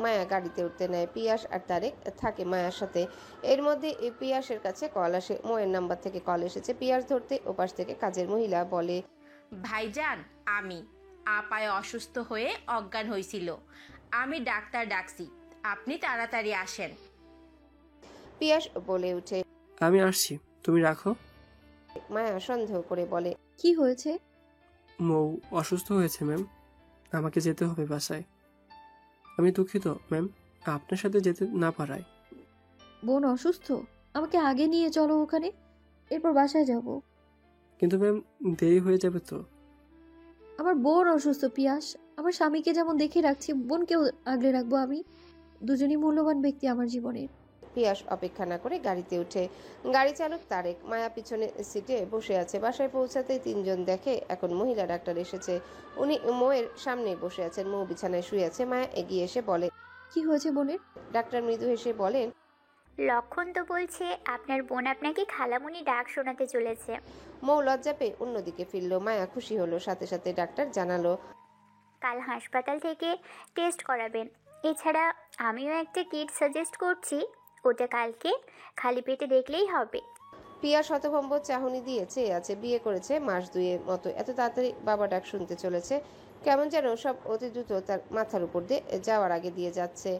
মায়া গাড়িতে উঠতে নেয়। পিয়াস আর তারেক থাকে মায়ার সাথে। এর মধ্যে পিয়াসের কাছে কল আসে। মোয়ের নাম্বার থেকে কল এসেছে। পিয়াস ধরতে ওপাশ থেকে কাজের মহিলা বলে, ভাইজান, আমি আপায় অসুস্থ হয়ে অজ্ঞান হয়েছিল, আমি ডাক্তার ডাকছি, আপনি তাড়াতাড়ি আসেন। পিয়াস বলে উঠে, আমি আসছি, তুমি রাখো। মায়া সন্দেহ করে বলে, কি হয়েছে? মৌ অসুস্থ হয়েছে ম্যাম, আমাকে যেতে হবে বাসায়। আমি দুঃখিত ম্যাম, আপনার সাথে যেতে না পারায়। বোন অসুস্থ? আমাকে আগে নিয়ে চলো ওখানে, এরপর বাসায় যাব। কিন্তু ম্যাম দেরি হয়ে যাবে তো। আমার বোন অসুস্থ পিয়াস। আমার স্বামীকে যেমন দেখে রাখছি, বোনকেও আগলে রাখবো আমি। দুজনই মূল্যবান ব্যক্তি আমার জীবনের। পিয়াস অপেক্ষা না করে গাড়িতে উঠে। গাড়ি চালক তারেক। মায়া পিছনে সিটে বসে আছে। বাসায় পৌঁছাতেই তিনজন দেখে এখন মহিলা ডাক্তার এসেছে। উনি মৌয়ের সামনে বসে আছেন। মৌ বিছানায় শুয়ে আছে। মায়া এগিয়ে এসে বলে, কি হয়েছে বোনের? ডাক্তার মৃদু হেসে বলেন, লক্ষণ তো বলছে আপনার বোন আপনাকে খালামুনি ডাক শোনাতে চলেছে। মৌ লজ্জা পেয়ে অন্যদিকে ফিরল। মায়া খুশি হলো। সাথে সাথে ডাক্তার জানালো, কাল হাসপাতাল থেকে টেস্ট করাবেন। এছাড়া আমিও একটা কিট সাজেস্ট করছি, ওটা কালকে খালি পেটে দেখলেই হবে। পিয়া শতভম্ব চাহনি দিয়ে চেয়ে আছে। বিয়ে করেছে মাস দুয়ের মতো, এত তাড়াতাড়ি বাবা ডাক শুনতে চলেছে। কেমন যেন সব অতি দ্রুত তার মাথার উপর দিয়ে যাওয়ার আগে দিয়ে যাচ্ছে।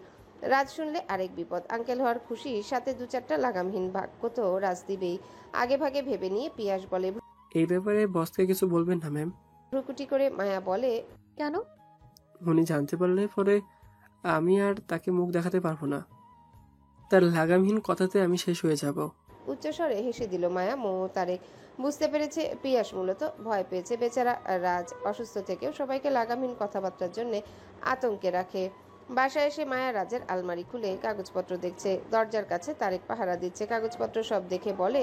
রাজ শুনলে আরেক বিপদ। আঙ্কেল হওয়ার খুশি, সাথে দু চারটা লাগামহীন ভাগ্য তো রাজ দিবেই। আগে ভাগে ভেবে নিয়ে পিয়াস বলে, এই ব্যাপারে বসকে কিছু বলবেন না ম্যাম। ভ্রুকুটি করে মায়া বলে, কেন? উনি জানতে পারলে পরে আমি আর তাকে মুখ দেখাতে পারবো না। তার লাগামহীন কথাতে আমি শেষ হয়ে যাব। উচ্চস্বরে হেসে দিল মায়া। মৌ তারেক বুঝতে পেরেছে পিয়াস মূলত ভয় পেয়েছে। বেচারা রাজ অসুস্থ থেকেও সবাইকে লাগামহীন কথাবার্তার জন্য আতঙ্কে রাখে। বাসায় এসে মায়া রাজের আলমারি খুলে কাগজপত্র দেখছে। দরজার কাছে তারেক পাহারা দিচ্ছে। কাগজপত্র সব দেখে বলে,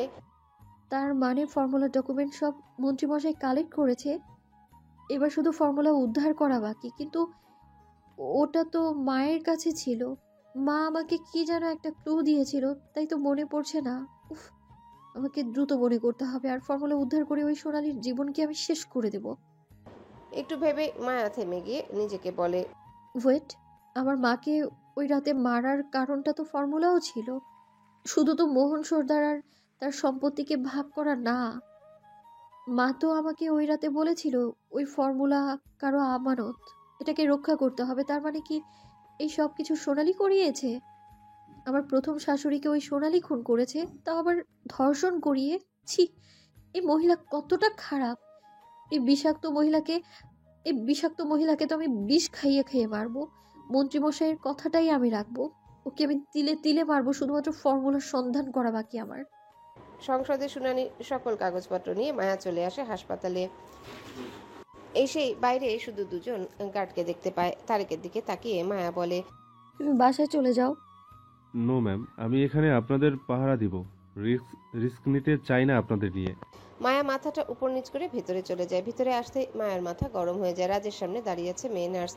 তার মানে ফর্মুলা ডকুমেন্ট সব মন্ত্রীমশাই কালেক্ট করেছে। এবার শুধু ফর্মুলা উদ্ধার করা বাকি। কিন্তু ওটা তো মায়ের কাছে ছিল। মা আমাকে কি যেন একটা ক্লু দিয়েছিল, তাই তো মনে পড়ছে না। উফ, আমাকে দ্রুত মনে করতে হবে আর ফর্মুলা উদ্ধার করে ওই সোনালীর জীবনকে আমি শেষ করে দেব। একটু ভেবে মায়া থেমে গিয়ে নিজেকে বলে, ওয়েট, আমার মাকে ওই রাতে মারার কারণটা তো ফর্মুলাও ছিল, শুধু তো মোহন সর্দার আর তার সম্পত্তিকে ভাগ করা না। মা তো আমাকে ওই রাতে বলেছিল ওই ফর্মুলা কারো আমানত, এটাকে রক্ষা করতে হবে। তার মানে কি এই সব কিছু সোনালি করিয়েছে? আমার প্রথম শাশুড়িকে ওই সোনালি খুন করেছে, তাও আবার ধর্ষণ করিয়ে। ছি, এই মহিলা কতটা খারাপ! এই বিষাক্ত মহিলাকে তো আমি বিষ খাইয়ে খাইয়ে মারবো। মন্ত্রীমশাইয়ের কথাটাই আমি রাখবো, ওকে আমি তিলে তিলে মারবো। শুধুমাত্র ফর্মুলার সন্ধান করা বাকি আমার। সংসদে শুনানি সকল কাগজপত্র নিয়ে মায়া চলে আসে হাসপাতালে। এসেই বাইরে শুধু দুজন গার্ডকে দেখতে পায়। তারেকের দিকে তাকিয়ে মায়া বলে, তুমি বাসায় চলে যাও। নো ম্যাম, আমি এখানে আপনাদের পাহারা দিব। রিস্ক নিতে চাই না আপনাদের নিয়ে। মায়া মাথাটা উপর নিচ করে ভিতরে চলে যায়। ভিতরে আসতেই মায়ের মাথা গরম হয়ে যায়। রাজের সামনে দাঁড়িয়ে আছে মেয়ে নার্স।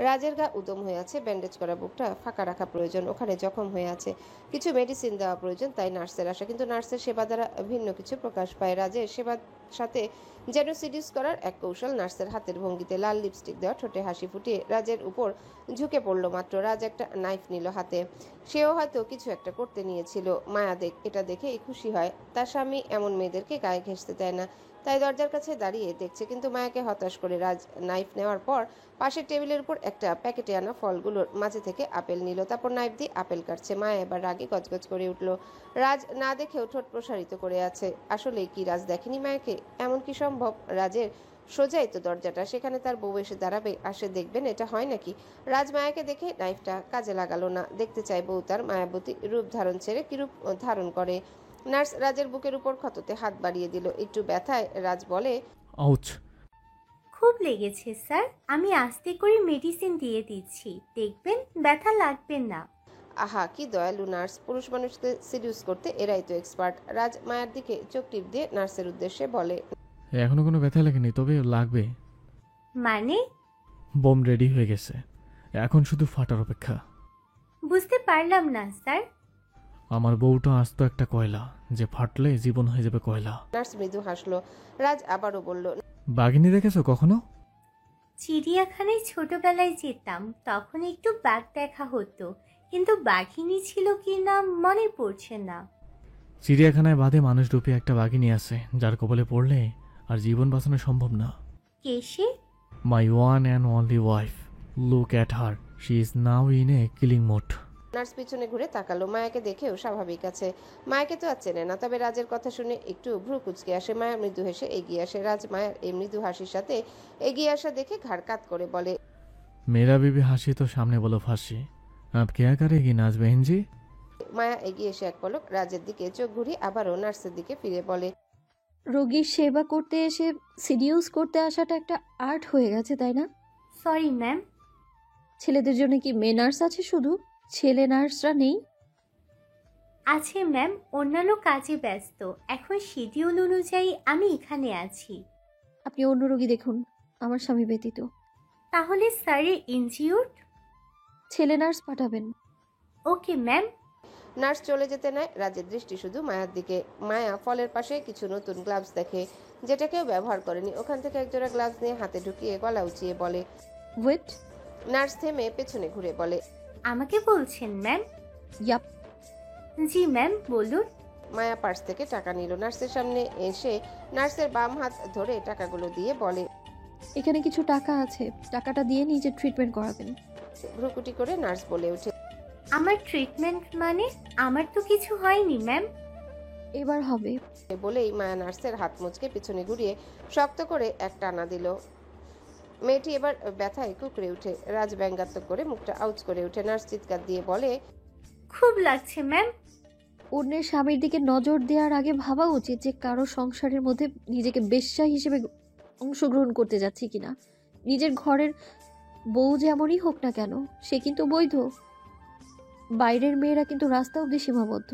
রাজের গা উদম হয়ে আছে, ব্যান্ডেজ করা বুকটা ফাঁকা রাখা প্রয়োজন, ওখানে জখম হয়ে আছে, কিছু মেডিসিন দেওয়া প্রয়োজন। তাই নার্সের আসা, কিন্তু নার্সের সেবা দ্বারা ভিন্ন কিছু প্রকাশ পায়। রাজের সেবার সাথে যেন সিডিউস করার এক কৌশল। নার্সের হাতের ভঙ্গিতে লাল লিপস্টিক দেওয়া, ঠোঁটে হাসি ফুটিয়ে রাজের উপর ঝুঁকে পড়লো মাত্র। রাজ একটা নাইফ নিল হাতে, সেও হয়তো কিছু একটা করতে নিয়েছিল। মায়া এটা দেখেই খুশি হয়। তার স্বামী এমন মেয়েদেরকে গায়ে ঘেঁষতে দেয় না, তাই দরজার কাছে দাঁড়িয়ে দেখছে। কিন্তু মায়াকে হতাশ করে রাজ নাইফ নেওয়ার পর পাশের টেবিলের উপর একটা প্যাকেটে আনা ফলগুলোর মাঝে থেকে আপেল নিল, তারপর নাইফ দিয়ে আপেল কাটছে। মায়া এবার রাগে গজগজ করে উঠল। রাজ না দেখেও ঠোঁট প্রসারিত করে আছে। আসলেই কি রাজ দেখেনি মায়াকে? এমন কি সম্ভব? রাজের সোজাই তো দরজাটা, সেখানে তার বউ এসে দাঁড়াবে আর সে দেখবেন? এটা হয় নাকি? রাজ মায়াকে দেখে নাইফটা কাজে লাগালো না। দেখতে চাই বউ তার মায়াবতী রূপ ধারণ ছেড়ে কি রূপ ধারণ করে। নার্স রাজের বুকের উপর ক্ষততে হাত বাড়িয়ে দিল। একটু ব্যথায় রাজ বলে, আউচ। খুব লেগেছে স্যার, আমি আস্তে করে মেডিসিন দিয়ে দিচ্ছি, দেখবেন ব্যথা লাগবে না। আহা কি দয়ালু নার্স! পুরুষ মানুষকে সিডিউস করতে এরাই তো এক্সপার্ট। রাজ মায়ের দিকে চোখ টিপ দিয়ে নার্সের উদ্দেশ্যে বলে, এখনো কোনো ব্যথা লাগেনি, তবে লাগবে। মানে? বোম রেডি হয়ে গেছে, এখন শুধু ফাটার অপেক্ষা। বুঝতে পারলাম না স্যার। আমার বউটা আস্ত একটা কয়লা, যে ফাটলে জীবন হয়ে যাবে কয়লা। নার্স মৃদু হাসলো। রাজ আবারও বলল, বাঘিনী দেখেছো কখনো? চিড়িয়াখানায় ছোটবেলায় যেতাম, তখন একটু বাঘ দেখা হতো, কিন্তু বাঘিনী ছিল কি না মনে পড়ছে না। চিড়িয়াখানায় বাদে মানুষ রূপে একটা বাঘিনী আছে, যার কবলে পড়লে আর জীবন বাঁচানো সম্ভব না। কে সে? My one and only wife. Look at her, she is now in a killing mode. Nurse পিছনে ঘুরে তাকালো। মায়াকে দেখেও স্বাভাবিক আছে। মায়াকে তো আর চেনে না, তবে রাজের কথা শুনে একটু ভ্রু কুচকে আসে। মায়া মৃদু হেসে এগিয়ে আসে। রাজ মায়ার এই মৃদু হাসির সাথে এগিয়ে আসা দেখে ঘাড় কাত করে বলে, মেরা বিবি হাসি তো সামনে বলো ফাঁসি। আপ क्या करेगी नाज बहन जी? মায়া এগিয়ে এসে এক পলক রাজের দিকে চোখ ঘুরিয়ে আবারও নার্সের দিকে ফিরে বলে, রোগীর সেবা করতে এসে সিডিউস করতে আসাটা একটা আর্ট হয়ে গেছে, তাই না? Sorry ma'am. ছেলেদের জন্য কি মেয়ে নার্স আছে শুধু? ছেলে নার্সরা নেই? আছে ম্যাম, অন্যান্য কাজে ব্যস্ত। এখন শিডিউল অনুযায়ী আমি এখানে আছি। আপনি অন্য রোগী দেখুন, আমার স্বামী ব্যতীত। তাহলে স্যারের ইনজিউর্ড? ছেলে নার্স পাঠাবেন। Okay ma'am. নার্স চলে যেতে নেয়। রাজের দৃষ্টি শুধু মায়ার দিকে। মায়া ফলের পাশে কিছু নতুন গ্লাভস দেখে, যেটা কেউ ব্যবহার করেনি। ওখান থেকে একজোড়া গ্লাভস নিয়ে হাতে ঢুকিয়ে গলা উঁচিয়ে বলে, ওয়েট। নার্স থেমে পেছনে ঘুরে বলে, আমাকে বলছেন ম্যাম? ইয়াপ। জি ম্যাম, বলুন। মায়া পার্স থেকে টাকা নিল। নার্সের সামনে এসে নার্সের বাম হাত ধরে টাকাগুলো দিয়ে বলে, এখানে কিছু টাকা আছে, টাকাটা দিয়ে নিজের ট্রিটমেন্ট করাবেন। ভ্রুকুটি করে নার্স বলে ওঠে, আমার ট্রিটমেন্ট মানে? আমার তো কিছু হয়নি ম্যাম। এবার হবে। বলেই মায়া নার্সের হাত মুচকে পিছনে ঘুরিয়ে শক্ত করে এক টানা দিল। মেয়েটি এবার ব্যথায় কুকড়ে উঠে। রাজ ব্যঙ্গাত্মক করে মুখটা আউচ করে উঠে। নার্স চিৎকার দিয়ে বলে, খুব লাগছে ম্যাম। অন্যের স্বামীর দিকে নজর দেওয়ার আগে ভাবা উচিত যে কারো সংসারের মধ্যে নিজেকে বেশ্যা হিসেবে অংশগ্রহণ করতে যাচ্ছি কিনা। নিজের ঘরের বউ যেমনই হোক না কেন, সে কিন্তু বৈধ। বাইরের মেয়েরা কিন্তু রাস্তা অব্দি সীমাবদ্ধ,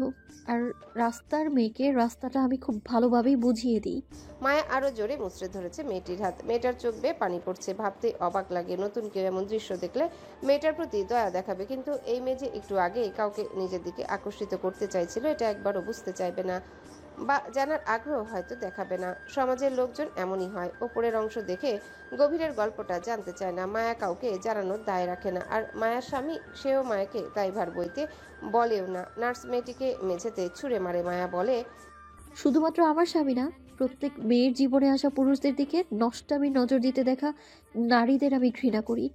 আর রাস্তার মেয়েকে রাস্তাটা আমি খুব ভালোভাবেই বুঝিয়ে দিই। মায়া আরো জোরে মুচড়ে ধরেছে মেয়েটির হাত। মেয়েটার চোখ বেয়ে পানি পড়ছে। ভাবতে অবাক লাগে, নতুন কেউ এমন দৃশ্য দেখলে মেয়েটার প্রতি দয়া দেখাবে, কিন্তু এই মেয়ে যে একটু আগে কাউকে নিজের দিকে আকর্ষিত করতে চাইছিল এটা একবারও বুঝতে চাইবে না, বা জানার আগ্রহ হয়তো দেখাবে না। সমাজের লোকজন এমনই হয়, ওপরের অংশ দেখে গভীরের গল্পটা জানতে চায় না। মায়া কাউকে জানানোর দায় রাখে না, আর মায়ার স্বামী সেও মায়াকে দায়ভার বইতে বলেও না। নার্স মেয়েটিকে মেঝেতে ছুঁড়ে মারে। মায়া বলে, শুধুমাত্র আমার স্বামী না, প্রত্যেক মেয়ের জীবনে আসা পুরুষদের দিকে নষ্টামি নজর দিতে দেখা নারীদের আমি ঘৃণা করি।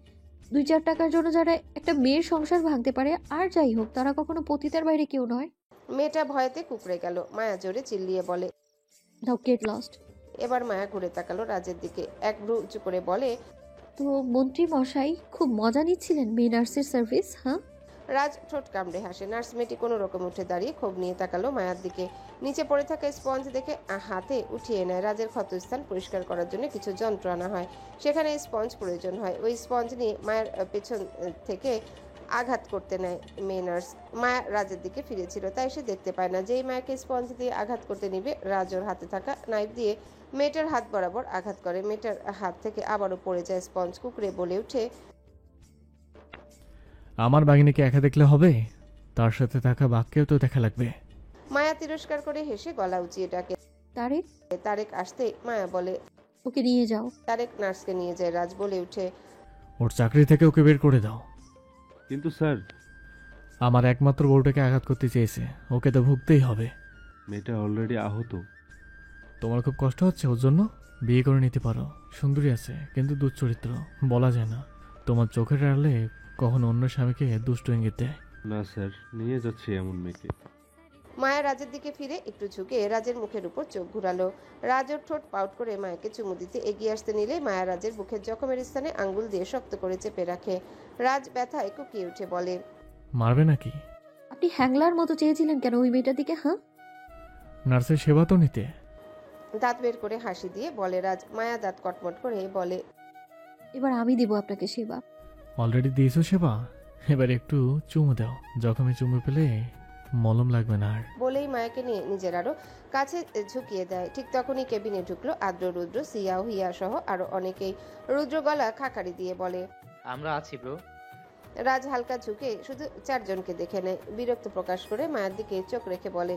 2-4 টাকার জন্য যারা একটা মেয়ের সংসার ভাঙতে পারে, আর যাই হোক তারা কখনো পতিতার বাইরে কেউ নয়। মেয়েটা ভয়েতে কুকড়ে গেল। মায়া জোরে চিল্লিয়ে বলে, নাও গেট লস্ট। এবার মায়া ঘুরে তাকালো রাজের দিকে, এক ভ্রু উঁচু করে বলে, তো মন্ত্রী মশাই খুব মজা নিচ্ছিলেন মেয়ে নার্সের সার্ভিস, হ্যাঁ? রাজ ঠোঁট কামড়ে হাসে। নার্স মেয়েটি কোনো রকম উঠে দাঁড়িয়ে ক্ষোভ নিয়ে তাকালো মায়ার দিকে। নিচে পড়ে থাকা স্পঞ্জ দেখে হাতে উঠিয়ে নেয়। রাজের ক্ষতস্থান পরিষ্কার করার জন্য কিছু যন্ত্র আনা হয়, সেখানে স্পঞ্জ প্রয়োজন হয়। ওই স্পঞ্জ নিয়ে মায়ের পেছন থেকে আঘাত করতে নেয় মেয়ে নার্স। মায়া রাজের দিকে ফিরেছিল, তাই সে দেখতে পায় না। যেই মায়াকে স্পঞ্জ দিয়ে আঘাত করতে নিবে, রাজ ওর হাতে থাকা নাইফ দিয়ে মেয়েটার হাত বরাবর আঘাত করে। মেয়েটার হাত থেকে আবারও পড়ে যায় স্পঞ্জ। কুকড়ে বলে ওঠে, আমার বাগিনীকে একা দেখলে হবে, তার সাথে থাকা বাক্যেও তো দেখা লাগবে। মায়া তিরস্কার করে হেসে গলা উঁচিয়ে ডাকে, তারেক। তারেক আসতে মায়া বলে, ওকে নিয়ে যাও। তারেক নার্সকে নিয়ে যায়। রাজ বলে উঠে, ওর চাকরি থেকে ওকে বের করে দাও। কিন্তু স্যার, আমার একমাত্র বউটাকে আঘাত করতে চেয়েছে, ওকে তো ভুগতেই হবে। মেয়েটা অলরেডি আহত। তোমার খুব কষ্ট হচ্ছে ওর জন্য? বিয়ে করে নিতে পারো, সুন্দরী আছে, কিন্তু দুশ্চরিত্র, বলা যায় না। তোমার চোখের আড়ালে কখনো অন্য স্বামীকে দুষ্ট ইঙ্গিত দেয়। না স্যার, নিয়ে যাচ্ছে এমন মেয়েকে। মায়া রাজের দিকে ফিরে একটু ঝুঁকে রাজের মুখের উপর চোখ ঘুরালো। রাজ ওর ঠোঁট পাউট করে মায়াকে চুমু দিতে এগিয়ে আসতে নিলে মায়া রাজের বুকের জখমের স্থানে আঙ্গুল দিয়ে শক্ত করে চেপে রাখে। রাজ ব্যথায় কুকিয়ে উঠে বলে, মারবে নাকি? আপনি হ্যাংলার মতো চেয়েছিলেন কেন ওই মেয়েটার দিকে, হ্যাঁ? নার্সের সেবা তো নিতে। দাঁত বের করে হাসি দিয়ে বলে রাজ। মায়া দাঁত কটমট করে বলে, এবার আমি দিব আপনাকে সেবা। অলরেডি দিয়েছো সেবা, এবার একটু চুমু দাও। জখমে চুমু পেলে মলম লাগবে না আর। বলেই মায়াকে নিয়ে নিজের আরো কাছে ঝুঁকিয়ে দেয়। ঠিক তখনই কেবিনে ঢুকলো আদ্র, রুদ্র, সিয়া, হিয়া সহ আরো অনেকেই। রুদ্র গলা খাকারি দিয়ে বলে, আমরা আছি ব্রো। রাজ হালকা ঝুঁকে শুধু 4 জনকে দেখে নেয়। বিরক্ত প্রকাশ করে মায়ের দিকে চোখ রেখে বলে,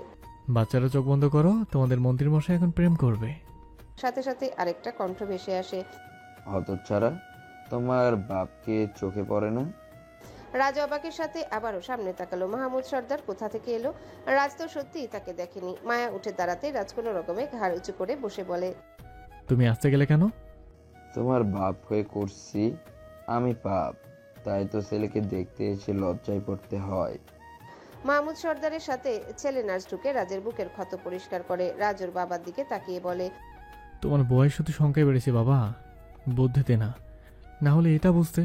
বাচ্চারা চোখ বন্ধ করো, তোমাদের মন্ত্রী মশাই এখন প্রেম করবে। সাথে সাথে আরেকটা কণ্ঠ ভেসে আসে, হতচ্ছাড়া, তোমার বাপকে চোখে পড়ে না? রাজ অবাকের সাথে আবারও সামনে তাকালো। মাহমুদ সর্দার কোথা থেকে এলো? রাজ তো সত্যিই তাকে দেখেনি। মায়া উঠে দাঁড়াতে রাজ কোনো রকমে ঘাড় উঁচু করে বসে বলে, তুমি আসতে গেলে কেন? তোমার বাপ হয়ে করছি আমি পাপ, তাই তো ছেলেকে দেখতে এসে লজ্জায় পড়তে হয়। মাহমুদ সর্দারের সাথে ছেলে নার্স ঢুকে রাজের বুকের ক্ষত পরিষ্কার করে। রাজ ওর বাবার দিকে তাকিয়ে বলে, তোমার বয়স শুধু সংখ্যায় বেড়েছে বাবা, বুদ্ধিতে না। না হলে এটা বুঝতে,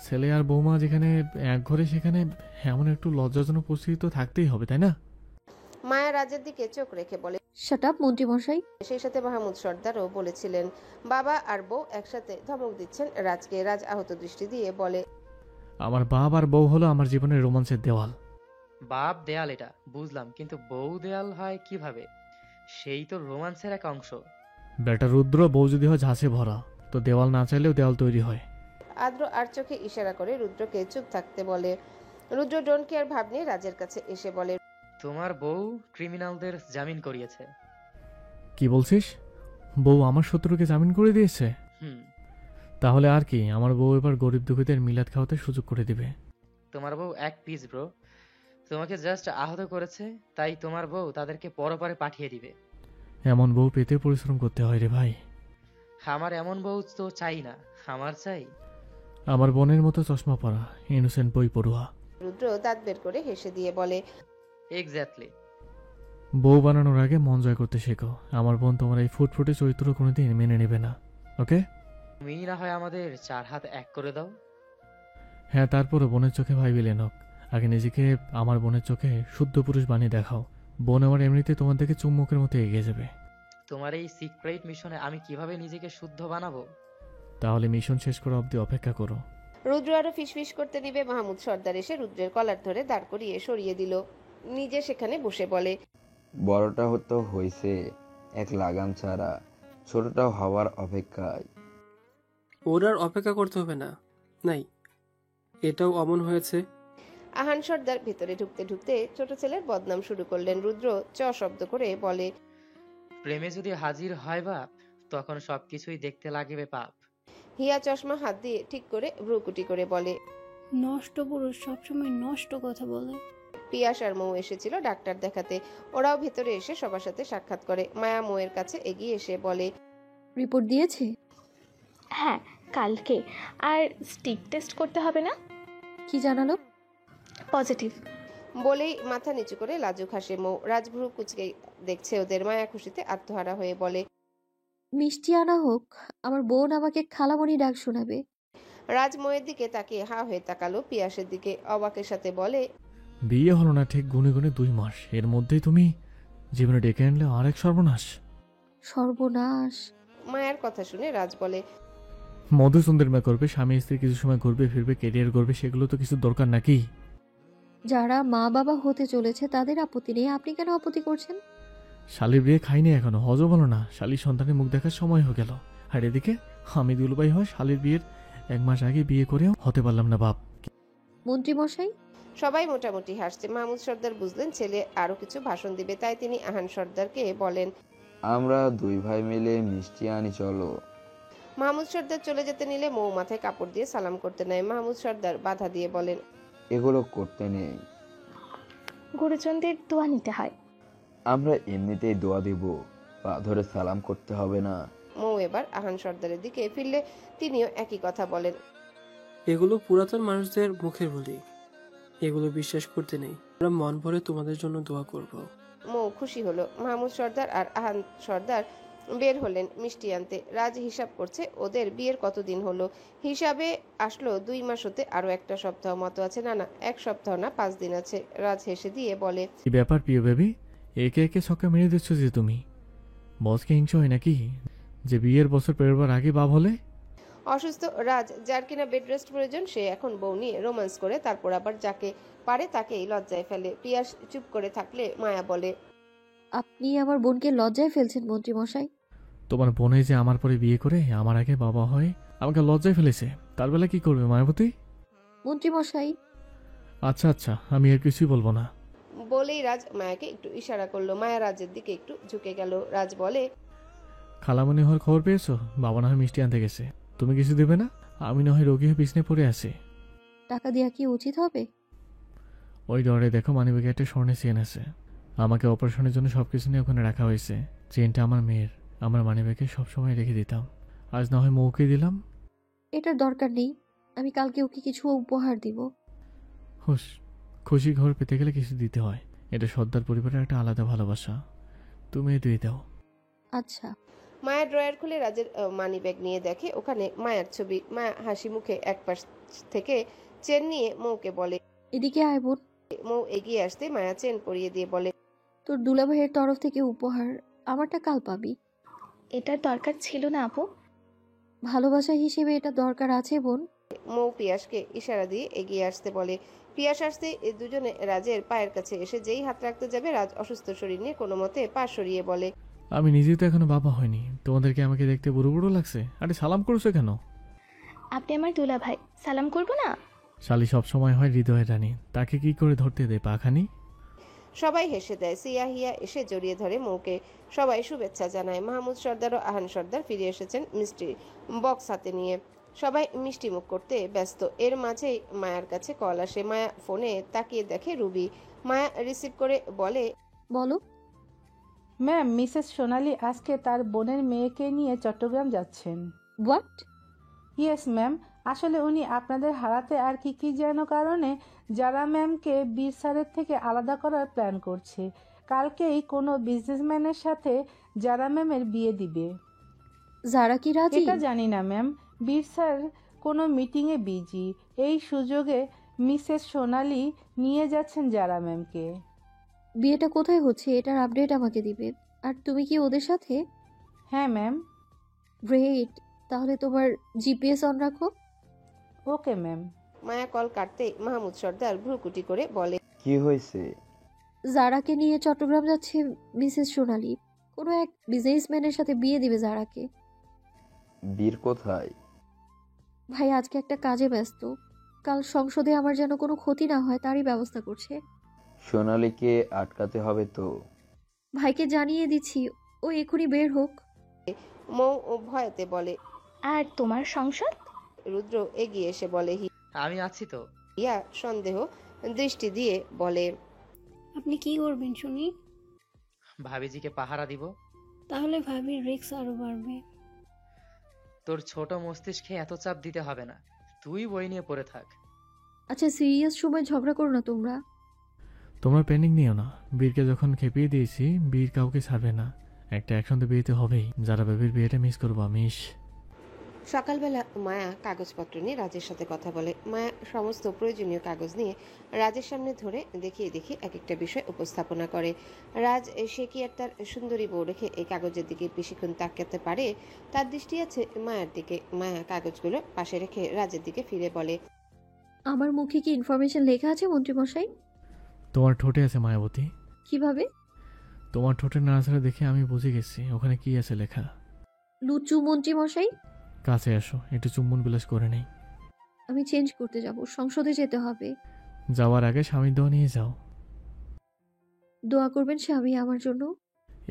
ছেলে আর বৌমা যেখানে এক ঘরে সেখানে এমন একটু লজ্জাজনক পরিস্থিতি তো থাকতেই হবে, তাই না? মায়া রাজের দিকে চোখ রেখে বলে, শাট আপ মন্ত্রী মশাই। সেই সাথে মাহমুদ সর্দারও বলেছিলেন। বাবা আর বউ একসাথে ধমক দিচ্ছেন রাজকে। রাজ আহত দৃষ্টি দিয়ে বলে, আমার বাপ আর বউ হলো আমার জীবনের রোমাঞ্চের দেওয়াল। বাপ দেয়াল এটা বুঝলাম, কিন্তু বউ দেয়াল হয় কিভাবে? সেই তো রোমান্সের এক অংশ। বেটা রুদ্র, বউ যদি হয় ঝাঁসে ভরা, তো দেওয়াল না চাইলেও দেওয়াল তৈরি হয়। আদ্র আর চোখে ইশারা করে রুদ্রকে চুপ থাকতে বলে। রুদ্র ডোন্ট কেয়ার ভাব নিয়ে রাজের কাছে এসে বলে, তোমার বউ ক্রিমিনালদের জামিন করিয়েছে। কি বলছিস? বউ আমার শত্রুকে জামিন করে দিয়েছে? তাহলে আর কি, আমার বউ এবার গরিব দুঃখীদের মিলাদ খাওয়াতে সুযোগ করে দিবে। তোমার বউ এক পিস ব্রো, তোমাকে জাস্ট আহত করেছে, তাই তোমার বউ তাদেরকে পরপারে পাঠিয়ে দিবে। এমন বউ পেতে পরিশ্রম করতে হয় রে ভাই। আমার এমন বউ তো চাই না, আমার চাই আমার বোনের মতো চশমা পরা ইনোসেন্ট বই পড়ুয়া। রুদ্র দাঁত বের করে হেসে দিয়ে বলে, এক্স্যাক্টলি। বউ বানানোর আগে মন জয় করতে শেখো। আমার বোন তোমার এই ফুটফুটে চরিত্র কোনোদিন মেনে নেবে না, ওকে? তুমি না হয় আমাদের 4 হাত এক করে দাও। হ্যাঁ, তারপরও বোনের চোখে ভাই বিলেন হোক। আগে নিজেকে আমার বোনের চোখে শুদ্ধ পুরুষ বানিয়ে দেখাও। বোন আমার এমনিতে তোমার দিকে চুম্বকের মতো এগিয়ে যাবে। তোমার এই সিক্রেট মিশনে আমি কিভাবে নিজেকে শুদ্ধ বানাবো? তাহলে মিশন শেষ করা অবধি অপেক্ষা করো। রুদ্র আরো ফিসফিস করতে নিবে, মাহমুদ সর্দার এসে রুদ্রের কলার ধরে দাঁড় করিয়ে সরিয়ে দিল। নিজে সেখানে বসে বলে, বড়টা তো হয়েছে এক লাগাম ছাড়া, ছোটটাও হওয়ার অপেক্ষায়। ওর আর অপেক্ষা করতে হবে না। নাই, এটাও অমন হয়েছে। আহান সর্দার ভিতরে ঢুকতে ঢুকতে ছোট ছেলের বদনাম শুরু করলেন। রুদ্র চ শব্দ করে বলে, প্রেমে যদি হাজির হয় বাপ, তখন সবকিছুই দেখতে লাগিবে পাপ। হিয়া চশমা হাত দিয়ে ঠিক করে ভ্রুকুটি করে বলে, নষ্ট পুরুষ সবসময় নষ্ট কথা বলে। পিয়াস আর মৌ এসেছিল ডাক্তার দেখাতে। ওরাও ভেতরে এসে সবার সাথে সাক্ষাৎ করে। মায়া মৌয়ের কাছে এগিয়ে এসে বলে, রিপোর্ট দিয়েছে? হ্যাঁ, কালকে। আর স্টিক টেস্ট করতে হবে না? কি জানালো? পজিটিভ। বলেই মাথা নিচু করে লাজুক হাসে মৌ। রাজভ্রু কুচকে দেখছে ওদের। মায়া খুশিতে আত্মহারা হয়ে বলে, মিষ্টি আনা হোক, আমার বোন আমাকে খালামণি ডাক শোনাবে। রাজ মৌয়ের দিকে তাকিয়ে হা হয়ে তাকালো পিয়াসের দিকে, অবাকের সাথে বলে, বিয়ে হলো না ঠিক গুনে গুনে 2 মাস, এর মধ্যেই তুমি জীবনে ডেকে আনলে আরেক সর্বনাশ। সর্বনাশ? মায়ার কথা শুনে রাজ বলে, মধুসুন্দরমা করবে, স্বামী স্ত্রী কিছু সময় ঘুরবে ফিরবে, কেরিয়ার করবে, সেগুলো তো কিছু দরকার নাকি? যারা মা বাবা হতে চলেছে তাদের আপত্তি নেই, আপনি কেন আপত্তি করছেন? শালির বিয়ে খাইনি এখনো, হজম হলো না, শালির সন্তানের মুখ দেখার সময় হয়ে গেল। আর এদিকে আমি দুলুবাই হয় শালির বিয়ের 1 মাস আগে বিয়ে করেও হতে পারলাম না বাপ। মন্ত্রী মশাই? সবাই মোটামুটি হাসছে। মাহমুদ সর্দার বুঝলেন ছেলে আরো কিছু ভাষণ দিবে, তাই তিনি আহান সর্দারকে বলেন, আমরা 2 ভাই মিলে মিষ্টি আনি চলো। মাহমুদ সর্দার চলে যেতে নিলে মৌ মাথায় কাপড় দিয়ে সালাম করতে নেয়। মাহমুদ সর্দার বাধা দিয়ে বলেন, এগুলো করতে নেই, গুরুজনদের দোয়া নিতে হয়। আমরা এমনিতেই দোয়া দিব, পা ধরে সালাম করতে হবে না। মৌ এবার আহান সর্দারের দিকে ফিরলে তিনিও একই কথা বলেন, এগুলো পুরাতন মানুষদের মুখের বলি, এগুলো বিশ্বাস করতে নেই। আমরা মন ভরে তোমাদের জন্য দোয়া করব। মৌ খুশি হলো। মাহমুদ সর্দার আর আহান সর্দার বের হলেন মিষ্টি আনতে। রাজ হিসাব করছে ওদের বিয়ের কতদিন হলো। হিসাবে আসলো 2 মাস হতে আরো 1 সপ্তাহ মতো আছে। না না, 1 সপ্তাহ না, 5 দিন আছে। রাজ হেসে দিয়ে বলে, কি ব্যাপার প্রিয় বেবি, একে একে ছক্কা মেরে দিচ্ছ যে তুমি? বসকে হিংসা হয় নাকি যে বিয়ের বছর পেরোবার আগে বাপ হলে? অসুস্থ রাজ, যার কিনা বেড রেস্ট প্রয়োজন, সে এখন বউ নিয়ে রোম্যান্স করে, তারপর আবার যাকে পারে তাকেই লজ্জায় ফেলে। পিয়াস চুপ করে থাকলে মায়া বলে, আপনি আমার বোনকে লজ্জায় ফেলছেন মন্ত্রী মশাই। তোমার বোনে যে আমার পরে বিয়ে করে আমার আগে বাবা হয় আমাকে লজ্জায় ফেলেছে, তার বেলা কি করবে মায়াবতী? মন্ত্রী মশাই। আচ্ছা আচ্ছা, আমি আর কিছুই বলবো না। বলেই রাজ মায়াকে একটু ইশারা করলো। মায়া রাজের দিকে একটু ঝুঁকে গেল। রাজ বলে, খালামণি হওয়ার খবর পেয়েছো? বাবা না হয় মিষ্টি আনতে গেছে, তুমি কিছু দেবে না? আমি না হয় রোগী হয়ে বিছনে পড়ে আছি। টাকা দেওয়া কি উচিত হবে? ওই ডরে দেখো মানিব্যাগে একটা স্বর্ণের চেন আছে, আমাকে অপারেশনের জন্য সবকিছু নিয়ে ওখানে রাখা হয়েছে। চেনটা আমার মেয়ের, আমার মানিব্যাগে সবসময় রেখে দিতাম, আজ না হয় মৌকে দিলাম। এটার দরকার নেই, আমি কালকে ওকে কিছু উপহার দিব। হুস, খুশি ঘর পেতে গেলে কিছু দিতে হয়, এটা সর্দার পরিবারের একটা আলাদা ভালোবাসা, তুমি দিয়ে দাও। আচ্ছা। মায়া ড্রয়ার খুলে রাজের মানি ব্যাগ নিয়ে দেখে ওখানে মায়ের ছবি। মায়া হাসি মুখে এক পাশ থেকে চেন নিয়ে মৌকে বলে, এদিকে আয় বোন। মৌ এগিয়ে আসতে মায়া চেন পরিয়ে দিয়ে বলে, তোর দুলাভাইয়ের তরফ থেকে উপহার, আমারটা কাল পাবি। এটার দরকার ছিল না আপু। ভালোবাসা হিসেবে এটা দরকার আছে বোন। মৌ পিয়াসকে ইশারা দিয়ে এগিয়ে আসতে বলে। পিয়াস আসতে দুজনে রাজের পায়ের কাছে এসে যেই হাত রাখতে যাবে, রাজ অসুস্থ শরীর নিয়ে কোনো মতে পা সরিয়ে বলে, আমি নিজেই তো এখনো বাবা হয়নি, তোমাদেরকে আমাকে দেখতে বুড়ো বুড়ো লাগছে? আরে সালাম করছো কেন? আপনি আমার দুলা ভাই, সালাম করব না? শালি সবসময় হয় হৃদয়ের রানী, তাকে কি করে ধরতে দেয় পাখানি? সবাই হেসে দেয়। সিয়াহিয়া এসে জড়িয়ে ধরে মৌকে। সবাই শুভেচ্ছা জানায়। মাহমুদ সর্দার ও আহান সর্দার ফিরে এসেছেন মিষ্টি বক্স হাতে নিয়ে। সবাই মিষ্টি মুখ করতে ব্যস্ত। এর মাঝেই মায়ার কাছে কল আসে। মায়া ফোনে তাকিয়ে দেখে রুবি। মায়া রিসিভ করে বলে, বলো ম্যাম, মিসেস সোনালি আজকে তার বোনের মেয়েকে নিয়ে চট্টগ্রাম যাচ্ছেন। হোয়াট? ইয়েস ম্যাম, আসলে উনি আপনাদের হারাতে আর কি যেন কারণে যারা ম্যামকে বীর স্যারের থেকে আলাদা করার প্ল্যান করছে। কালকেই কোনো বিজনেসম্যানের সাথে যারা ম্যামের বিয়ে দিবে। যারা কি রাজি? এটা জানি না ম্যাম, বীর স্যার কোনো মিটিংয়ে বিজি, এই সুযোগে মিসেস সোনালি নিয়ে যাচ্ছেন যারা ম্যামকে। বিয়েটা কোথায় হচ্ছে এটার আপডেট আমাকে দিবে। আর তুমি কি ওদের সাথে? হ্যাঁ ম্যাম। গ্রেট, তাহলে তোমার জিপিএস অন রাখো। Okay ma'am. মায়া কল কাটতেই মাহমুদ সর্দার ভ্রুকুটি করে বলে, কি হয়েছে? জারাকে নিয়ে চট্টগ্রাম যাচ্ছে মিসেস সোনালি। কোনো এক বিজনেসম্যানের সাথে বিয়ে দিবে জারাকে। বীর কোথায়? ভাই আজকে একটা কাজে ব্যস্ত, কাল সংসদে আমার যেন কোনো ক্ষতি না হয় তারই ব্যবস্থা করছে। সোনালীকে আটকাতে হবে তো। ভাইকে জানিয়ে দিচ্ছি, ও এখনই বের হোক। মৌ ভয়েতে বলে। আর তোমার সংসদ? রুদ্র এগিয়ে এসে বলে। আমি আছি তো। হিয়া সন্দেহ দৃষ্টি দিয়ে বলে, আপনি কি করবেন শুনি? ভাবিজিকে পাহারা দিব। তাহলে ভাবির রিস্ক আরো বাড়বে। তোর ছোট মস্তিষ্কে এত চাপ দিতে হবে না, তুই বই নিয়ে পড়ে থাক। আচ্ছা সিরিয়াস সময় ঝগড়া করো না তোমরা। তোমরা প্যানিক নিও না, বীরকে যখন খেপিয়ে দিয়েছি বীর কাউকে ছাড়বে না। একটা অ্যাকশন তো বিয়েতে হবেই। যারা বেবির বিয়েটা মিস করবো আমিস। সকালবেলা মায়া কাগজপত্র নিয়ে রাজের সাথে কথা বলে। মায়া সমস্ত প্রয়োজনীয় কাগজ নিয়ে রাজের সামনে ধরে দেখিয়ে এক একটা বিষয় উপস্থাপনা করে। রাজ সে কি আর তার সুন্দরী বউ রেখে এই কাগজের দিকে বেশিক্ষণ তাকাতে পারে? তার দৃষ্টি আছে মায়ার দিকে। মায়া কাগজগুলো পাশে রেখে রাজের দিকে ফিরে বলে, আমার মুখে কি ইনফরমেশন লেখা আছে মন্ত্রীমশাই? তোমার ঠোঁটে আছে মায়াবতী। কিভাবে? তোমার ঠোঁটের নাড়াচাড়া দেখে আমি বুঝে গেছি ওখানে কি আছে লেখা। লুচু মন্ত্রীমশাই, কাছে আসো, একটু চুম্বন বিলাস করে নেই। আমি চেঞ্জ করতে যাব, সংসদে যেতে হবে। যাওয়ার আগে স্বামীর দোয়া নিয়ে যাও। দোয়া করবেন স্বামী আমার জন্য।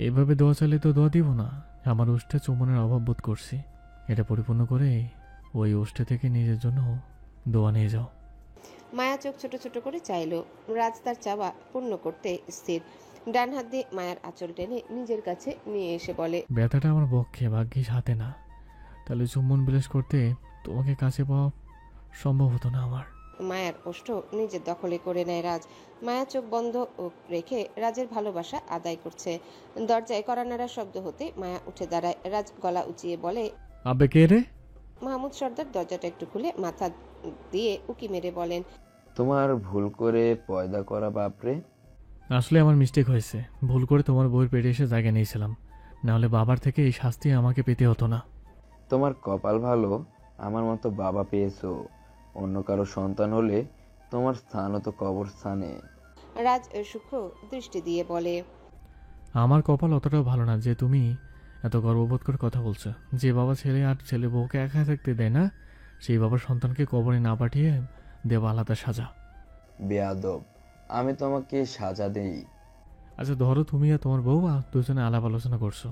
এইভাবে দোয়া চাইলে তো দোয়া দিব না। আমার উষ্ঠে চুম্বনের অভাব বোধ করছি, এটা পরিপূর্ণ করে ওই উষ্ঠে থেকে নিজের জন্য দোয়া নিয়ে যাও। মায়া চোখ ছোট ছোট করে চাইল। রাজ তার চাওয়া পূর্ণ করতে স্থির। ডান হাত দিয়ে মায়ার আঁচল টেনে নিজের কাছে নিয়ে এসে বলে, ব্যথাটা আমার পক্ষে, ভাগ্যিস হাতে না, তাহলে চুম্বন বিলাস করতে তোমাকে কাছে পাওয়া সম্ভব হতো না আমার। মায়ার ওষ্ঠ নিজের দখলে করে নেয় রাজ। মায়া চোখ বন্ধ রেখে রাজের ভালোবাসা আদায় করছে। দরজায় কড়া নাড়ার শব্দ হতে মায়া উঠে দাঁড়ায়। রাজ গলা উঁচিয়ে বলে, আবে কে রে? মাহমুদ সর্দার দরজাটা একটু খুলে মাথা দিয়ে উকি মেরে বলেন, তোমার ভুল করে পয়দা করা বাপরে। আসলে আমার মিস্টেক হয়েছে, ভুল করে তোমার বউয়ের পেটে এসে জায়গা নিয়েছিলাম, নাহলে বাবার থেকে এই শাস্তি আমাকে পেতে হতো না। তোমার কপাল ভালো, আমার মতো বাবা পেয়েছো। অন্য কারো সন্তান হলে তোমার স্থান হতো কবরস্থানে। রাজ সূক্ষ্ম দৃষ্টি দিয়ে বলে, আমার কপাল অতটাও ভালো না যে তুমি এত গর্ববোধ করে কথা বলছো। যে বাবা ছেলে আর ছেলে বউকে একা থাকতে দেয় না, সেই বাবার সন্তানকে কবরে না পাঠিয়ে দেব আলাদা সাজা। বেয়াদব, আমি তোমাকে সাজা দেই? আচ্ছা ধরো তুমি আর তোমার বউ দুজনে আলাপ আলোচনা করছো,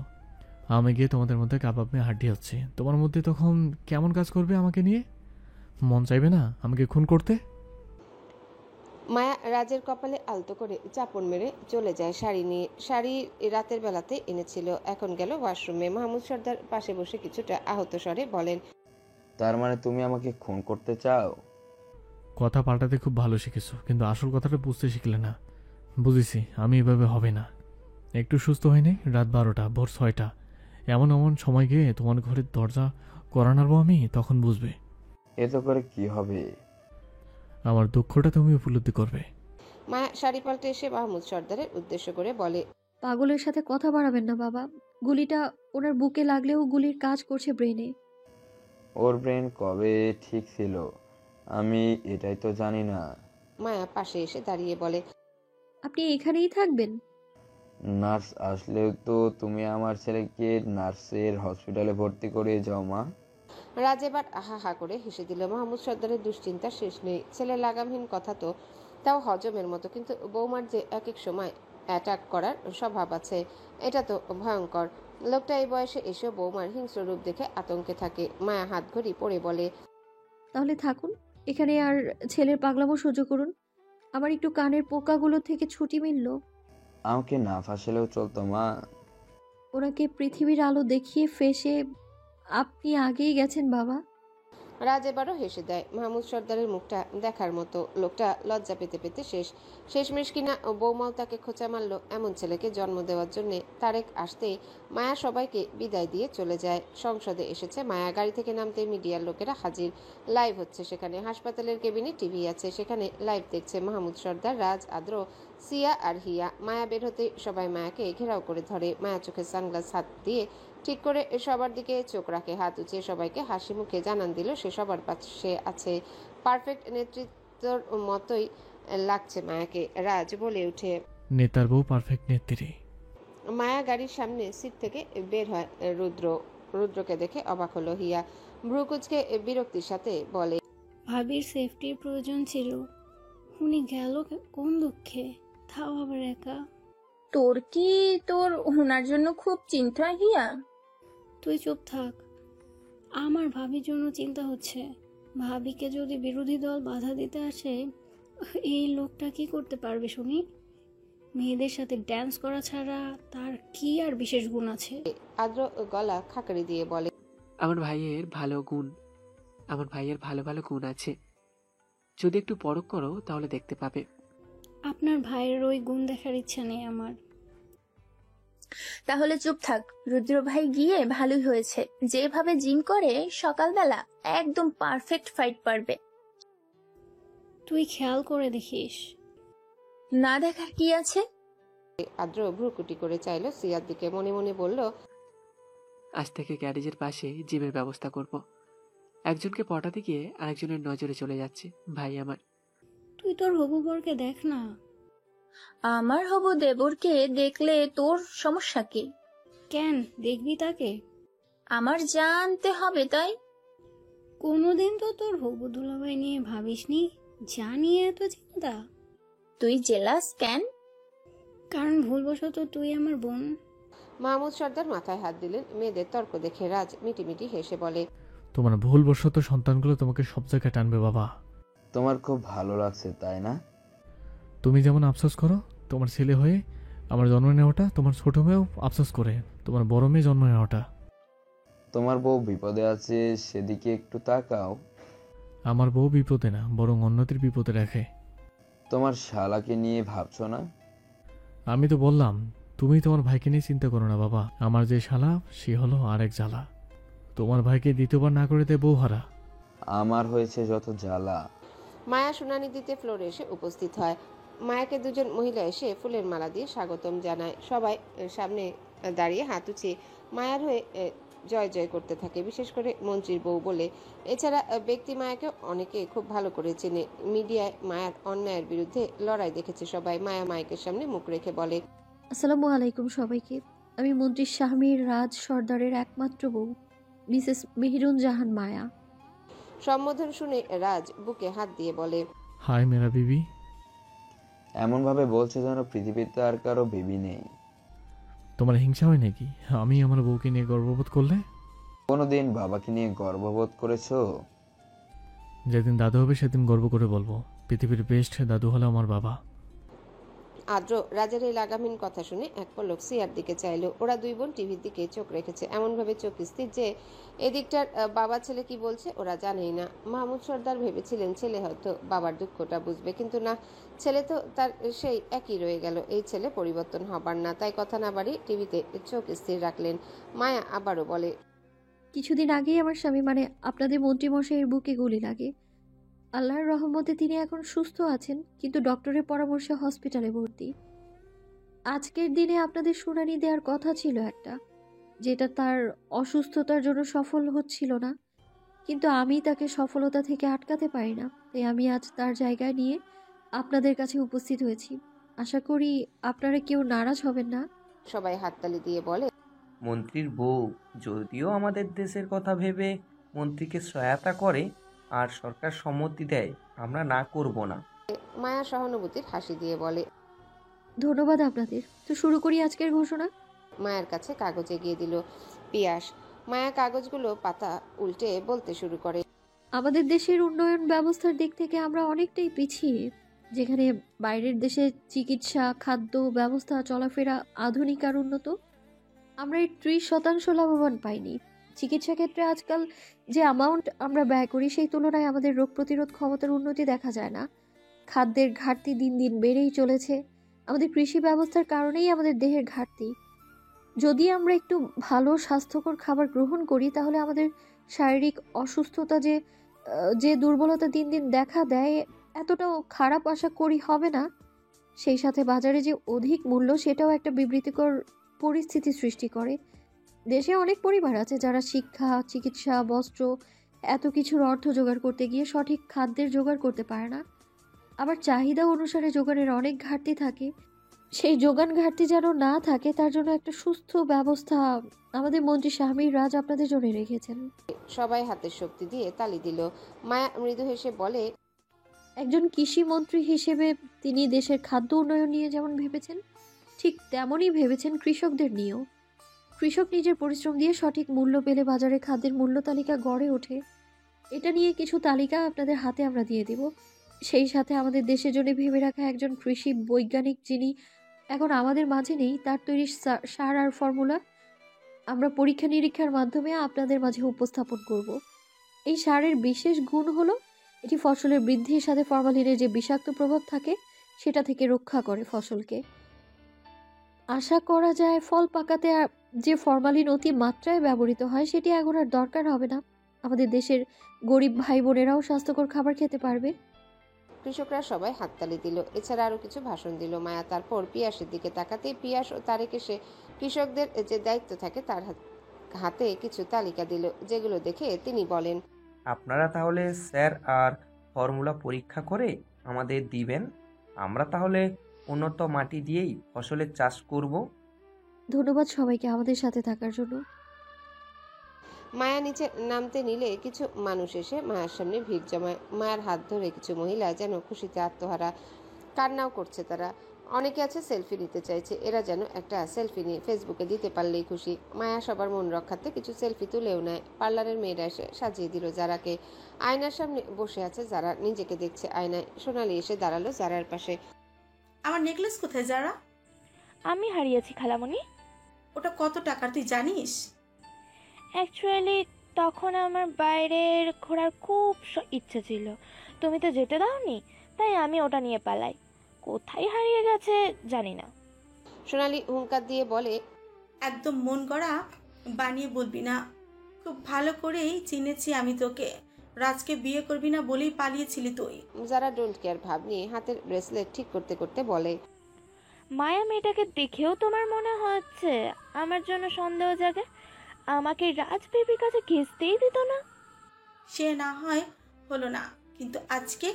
আমি গিয়ে তোমাদের মধ্যে কাবাব নিয়ে হাড্ডি হচ্ছে, তোমার মধ্যে তখন কেমন কাজ করবে? আমাকে নিয়ে মন চাইবে না আমাকে খুন করতে? মায়া রাজের কপালে আলতো করে চাপড় মেরে চলে যায় শাড়ি নিয়ে। শাড়ি রাতের বেলাতে এনেছিল, এখন গেল ওয়াশরুমে। মাহমুদ সর্দার পাশে বসে কিছুটা আহত স্বরে বলেন, তার মানে তুমি আমাকে খুন করতে চাও? কথা পাল্টাতে খুব ভালো শিখেছো, কিন্তু আসল কথাটা বুঝতে শিখলে না। বুঝেছি আমি এভাবে হবে না। একটু সুস্থ হয়নি, রাত 12টা ভোর 6টা এমন এমন সময় গিয়ে তোমার ঘরের দরজা করা নাড়বো আমি, তখন বুঝবে। এত করে কি হবে? আমার দুঃখটা তুমি উপলব্ধি করবে। মায়া শাড়ি পাল্টে এসে মাহমুদ সর্দারের উদ্দেশ্য করে বলে, পাগলের সাথে কথা বাড়াবেন না বাবা। গুলিটা ওনার বুকে লাগলেও গুলির কাজ করছে ব্রেনে। ওর ব্রেন কবে ঠিক ছিল আমি এটাই তো জানি না। মায়া পাশে এসে দাঁড়িয়ে বলে, আপনি এখানেই থাকবেন? নার্স আসলেও তো তুমি আমার ছেলেকে নার্সের হসপিটালে ভর্তি করে যাও মা। রাজ এবার হা হা করে হেসে দিল। মাহমুদ সর্দারের দুশ্চিন্তা শেষ নেই। ছেলে লাগামহীন কথা তো তাও হজমের মতো, কিন্তু বৌমার যে এক এক সময় অ্যাটাক করার স্বভাব আছে, এটা তো ভয়ঙ্কর। লোকটা এই বয়সে এসেও বৌমার হিংস্র রূপ দেখে আতঙ্কে থাকে। মায়া হাত ঘড়ি পড়ে বলে, তাহলে থাকুন এখানে আর ছেলের পাগলামো সহ্য করুন। আমার একটু কানের পোকাগুলো থেকে ছুটি মিলল। আমাকে না ফাঁসলেও চলতো মা। ওনাকে পৃথিবীর আলো দেখিয়ে ফেসে আপনি আগেই গেছেন বাবা। রাজ এবারও হেসে দেয়। মাহমুদ সর্দারের মুখটা দেখার মতো। লোকটা লজ্জা পেতে পেতে শেষমেশ কিনা বৌমাও তাকে খোঁচা মারল। এমন ছেলেকে জন্ম দেওয়ার জন্য তারেক আসতেই মায়া সবাইকে বিদায় দিয়ে চলে যায়। সংসদে এসেছে মায়া। গাড়ি থেকে নামতে মিডিয়ার লোকেরা হাজির। লাইভ হচ্ছে সেখানে। হাসপাতালের কেবিনে টিভি আছে, সেখানে লাইভ দেখছে মাহমুদ সর্দার, রাজ, আদ্র, সিয়া আর হিয়া। মায়া বের হতে সবাই মায়াকে ঘেরাও করে ধরে। মায়া চোখে সানগ্লাস হাত দিয়ে ঠিক করে সবার দিকে চোখ রাখে, হাত উঁচিয়ে সবাইকে হাসি মুখে জানান দিল সে সবার পাশে আছে। পারফেক্ট নেতৃত্বর মতোই লাগছে মায়াকে। রাজ বলে উঠে, নেতার বউ পারফেক্ট নেত্রী। মায়া গাড়ির সামনে সিট থেকে বের হয়। রুদ্রকে দেখে অবাক হলো হিয়া। ভ্রুকুচকে বিরক্তির সাথে বলে, ভাবির সেফটির প্রয়োজন ছিল, উনি গেল কোন দুঃখে, তাও আবার একা। তোর কি তোর ওনার জন্য খুব চিন্তা হিয়া? তুই চুপ থাক, আমার ভাবির জন্য চিন্তা হচ্ছে। ভাবিকে যদি বিরোধী দল বাধা দিতে আসে, এই লোকটা কি করতে পারবে শুনি? মেয়েদের সাথে ড্যান্স করা ছাড়া তার কি আর বিশেষ গুণ আছে? আদ্র গলা খাকারি দিয়ে বলে, আমার ভাইয়ের ভালো ভালো ভালো গুণ আছে, যদি একটু পরখ করো তাহলে দেখতে পাবে। আপনার ভাইয়ের ওই গুণ দেখার ইচ্ছা নেই আমার। তাহলে চুপ থাক। রুদ্র ভাই গিয়ে ভালোই হয়েছে, যেভাবে জিম করে সকালবেলা একদম পারফেক্ট ফাইট পারবে। তুই খেয়াল করে দেখিস। না দেখার কি আছে? আদ্র ভ্রুকুটি করে চাইল সিয়ার দিকে, মনে মনে বলল, আজ থেকে গ্যারেজের পাশে জিমের ব্যবস্থা করব। একজনকে পটাতে গিয়ে আরেকজনের নজরে চলে যাচ্ছে ভাই আমার। তুই তোর হবু বরকে দেখ না। আমার হবু দেবরকে দেখলে তোর সমস্যা কি? কেন দেখবি তাকে? আমার জানতে হবে তাই? কোনোদিন তো তোর হবু দুলাভাই নিয়ে ভাবিসনি, জানিয়ে এত চিন্তা। তুই জেলাস কেন? কারণ ভুলবশত তুই আমার বোন। মাহমুদ সর্দার মাথায় হাত দিলেন। মেয়েদের তর্ক দেখে রাজ মিটিমিটি হেসে বলে, তোমার ভুলবশত সন্তানগুলো তোমাকে সব জায়গায় টানবে বাবা। তোমার খুব ভালো লাগছে তাই না? তুমি যেমন আফসোস করো তোমার ছেলে হয়ে আমার জন্ম নেওয়াটা, তোমার ছোট মেয়েও আফসোস করে তোমার বড় মেয়ে জন্ম নেওয়াটা। তোমার বউ বিপদে আছে, সেদিকে একটু তাকাও। আমার বউ বিপদে না, বরং অন্যদের বিপদে রাখে। তোমার শালাকে নিয়ে ভাবছো না? আমি তো বললাম তুমি তোমার ভাইকে নিয়ে চিন্তা করো না বাবা। আমার যে শালা সে হলো আরেক জ্বালা। তোমার ভাইকে দ্বিতীয়বার না করে দেয় বউ হারা। আমার হয়েছে যত জ্বালা। মায়া শুনানি দিতে ফ্লোরে এসে উপস্থিত হয়। মায়াকে দুজন মহিলা এসে ফুলের মালা দিয়ে স্বাগতম জানায়। সবাই সামনে দাঁড়িয়ে হাত উঁচিয়ে মায়ার হয়ে জয় জয় করতে থাকে, বিশেষ করে মন্ত্রীর বউ বলে। এছাড়া ব্যক্তি মায়াকে অনেকে খুব ভালো করে চেনে। মিডিয়ায় মায়ার অন্যায়ের বিরুদ্ধে লড়াই দেখেছে সবাই। মায়া মাইকের সামনে মুখ রেখে বলে, আসসালামু আলাইকুম সবাইকে। আমি মন্ত্রী শাহমীর রাজ সর্দারের একমাত্র বউ মিসেস মেহেরুন জাহান মায়া। সম্বোধন শুনে রাজ বুকে হাত দিয়ে বলে, হাই মেরা বিবি। এমন ভাবে বলছে যেন পৃথিবীতে আর কারো বেবি নেই। তোমার হিংসা হয় নাকি আমি আমার বউকে নিয়ে গর্ববোধ করলে? কোনোদিন বাবাকে নিয়ে গর্ববোধ করেছো? যেদিন দাদু হবে সেদিন গর্ব করে বলবো পৃথিবীর বেস্ট দাদু হলো আমার বাবা। আদ্র রাজের এই লাগামহীন কথা শুনে এক পলক সিয়ার দিকে চাইল। ওরা দুই বোন টিভির দিকে চোখ রেখেছে, এমনভাবে চোখ স্থির যে এদিকটার বাবা ছেলে কি বলছে ওরা জানেই না। মাহমুদ সর্দার ভেবেছিলেন ছেলে হয়তো বাবার দুঃখটা বুঝবে, কিন্তু না, ছেলে তো তার সেই একই রয়ে গেল। এই ছেলে পরিবর্তন হবার না। তাই কথা না বাড়ি টিভিতে চোখ স্থির রাখলেন। মায়া আবারও বলে, কিছুদিন আগেই আমার স্বামী মানে আপনাদের মন্ত্রীমশাইয়ের বুকে গুলি লাগে। আল্লাহর রহমতে তিনি এখন সুস্থ আছেন, কিন্তু ডক্টরের পরামর্শে হসপিটালে ভর্তি। আজকের দিনে আপনাদের শুনানি দেওয়ার কথা ছিল একটা, যেটা তার অসুস্থতার জন্য সফল হচ্ছিল না, কিন্তু আমি তাকে সফলতা থেকে আটকাতে পারি না। তাই আমি আজ তার জায়গায় নিয়ে আপনাদের কাছে উপস্থিত হয়েছি। আশা করি আপনারা কেউ নারাজ হবেন না। সবাই হাততালি দিয়ে বলে, মন্ত্রীর বউ যদিও আমাদের দেশের কথা ভেবে মন্ত্রীকে সহায়তা করে আর সরকার সম্মতি দেয়, আমরা না করব না। মায়া সহানুভূতির হাসি দিয়ে বলে, ধন্যবাদ আপনাদের। তো শুরু করি আজকের ঘোষণা। মায়ের কাছে কাগজ এগিয়ে দিল পিয়াস। মায়া কাগজগুলো পাতা উল্টে বলতে শুরু করে, আমাদের দেশের উন্নয়ন ব্যবস্থার দিক থেকে আমরা অনেকটাই পিছিয়ে। যেখানে বাইরের দেশে চিকিৎসা, খাদ্য ব্যবস্থা, চলাফেরা আধুনিক আর উন্নত, আমরা এই 30% লাভবান পাইনি। চিকিৎসা ক্ষেত্রে আজকাল যে অ্যামাউন্ট আমরা ব্যয় করি সেই তুলনায় আমাদের রোগ প্রতিরোধ ক্ষমতার উন্নতি দেখা যায় না। খাদ্যের ঘাটতি দিন দিন বেড়েই চলেছে। আমাদের কৃষি ব্যবস্থার কারণেই আমাদের দেহের ঘাটতি। যদি আমরা একটু ভালো স্বাস্থ্যকর খাবার গ্রহণ করি তাহলে আমাদের শারীরিক অসুস্থতা যে দুর্বলতা দিন দিন দেখা দেয় এতটাও খারাপ আশা করি হবে না। সেই সাথে বাজারে যে অধিক মূল্য সেটাও একটা বিবৃতিকর পরিস্থিতি সৃষ্টি করে। দেশে অনেক পরিবার আছে যারা শিক্ষা, চিকিৎসা, বস্ত্র এত কিছুর অর্থ জোগাড় করতে গিয়ে সঠিক খাদ্যের জোগাড় করতে পারে না। আবার চাহিদা অনুসারে জোগাড়ের অনেক ঘাটতি থাকে। সেই যোগান ঘাটতি যেন না থাকে তার জন্য একটা সুস্থ ব্যবস্থা আমাদের মন্ত্রী শাহমীর রাজ আপনাদের জন্য রেখেছেন। সবাই হাতের শক্তি দিয়ে তালি দিল। মায়া মৃদু হেসে বলে, একজন কৃষি মন্ত্রী হিসেবে তিনি দেশের খাদ্য উন্নয়ন নিয়ে যেমন ভেবেছেন, ঠিক তেমনই ভেবেছেন কৃষকদের নিয়েও। কৃষক নিজের পরিশ্রম দিয়ে সঠিক মূল্য পেলে বাজারে খাদ্যের মূল্য তালিকা গড়ে ওঠে। এটা নিয়ে কিছু তালিকা আপনাদের হাতে আমরা দিয়ে দেব। সেই সাথে আমাদের দেশের জন্য ভেবে রাখা একজন কৃষি বৈজ্ঞানিক যিনি এখন আমাদের মাঝে নেই, তার তৈরি সার আর ফর্মুলা আমরা পরীক্ষা নিরীক্ষার মাধ্যমে আপনাদের মাঝে উপস্থাপন করব। এই সারের বিশেষ গুণ হলো এটি ফসলের বৃদ্ধির সাথে ফরমালিনের যে বিষাক্ত প্রভাব থাকে সেটা থেকে রক্ষা করে ফসলকে। আশা করা যায় ফল পাকাতে যে ফরমালিন অতি মাত্রায় ব্যবহৃত হয় সেটি এখন আর দরকার হবে না। আমাদের দেশের গরিব ভাই বোনেরাও স্বাস্থ্যকর খাবার খেতে পারবে। কৃষকরা সবাই হাততালি দিল। এছাড়া আরো কিছু ভাষণ দিল মায়া। তারপর পিয়াসের দিকে তাকাতেই পিয়াস ও তারেক এসে কৃষকদের যে দায়িত্ব থাকে তার হাতে কিছু তালিকা দিল, যেগুলো দেখে তিনি বলেন, আপনারা তাহলে স্যার আর ফর্মুলা পরীক্ষা করে আমাদের দিবেন। আমরা তাহলে উন্নত মাটি দিয়েই ফসলের চাষ করব। ধন্যবাদ সবাইকে আমাদের সাথে থাকার জন্য। মায়া নিচে নামতে নিলে কিছু মানুষ এসে মায়ার সামনে ভিড় জমায়। মায়ার হাত ধরে কিছু মহিলা যেন খুশিতে আত্মহারা, কান্নাও করছে তারা। অনেকে আছে সেলফি নিতে চাইছে, এরা যেন একটা সেলফি নিয়ে ফেসবুকে দিতে পারলেই খুশি। মায়া সবার মন রক্ষার্থে কিছু সেলফি তুলেও নেয়। পার্লারের মেয়েরা এসে সাজিয়ে দিল যারাকে। আয়নার সামনে বসে আছে যারা, নিজেকে দেখছে আয়নায়। সোনালি এসে দাঁড়ালো যারার পাশে। আমার নেকলেস কোথায় যারা? আমি হারিয়েছি খালামণি। ওটা কত টাকার তুই জানিস? অ্যাকচুয়ালি তখন আমার বাইরের ঘোরার খুব ইচ্ছে ছিল, তুমি তো যেতে দাওনি, তাই আমি ওটা নিয়ে পালাই। কোথায় হারিয়ে গেছে জানি না। সোনালি হুঙ্কার দিয়ে বলে, একদম মন গড়া বানিয়ে বলবি না। খুব ভালো করেই চিনেছি আমি তোকে। রাজকে বিয়ে করবি না বলেই পালিয়েছিলি তুই। যারা ডোন্ট কেয়ার ভাব নিয়ে হাতের ব্রেসলেট ঠিক করতে করতে বলে, মায়া মেয়েটাকে দেখেও তোমার মনে হচ্ছে আমার জন্য সন্দেহ জাগে? আমাকে রাজ বেবির কাছে ঘেঁচতেই দিত না। সে না হয় হলো না, কিন্তু আজকে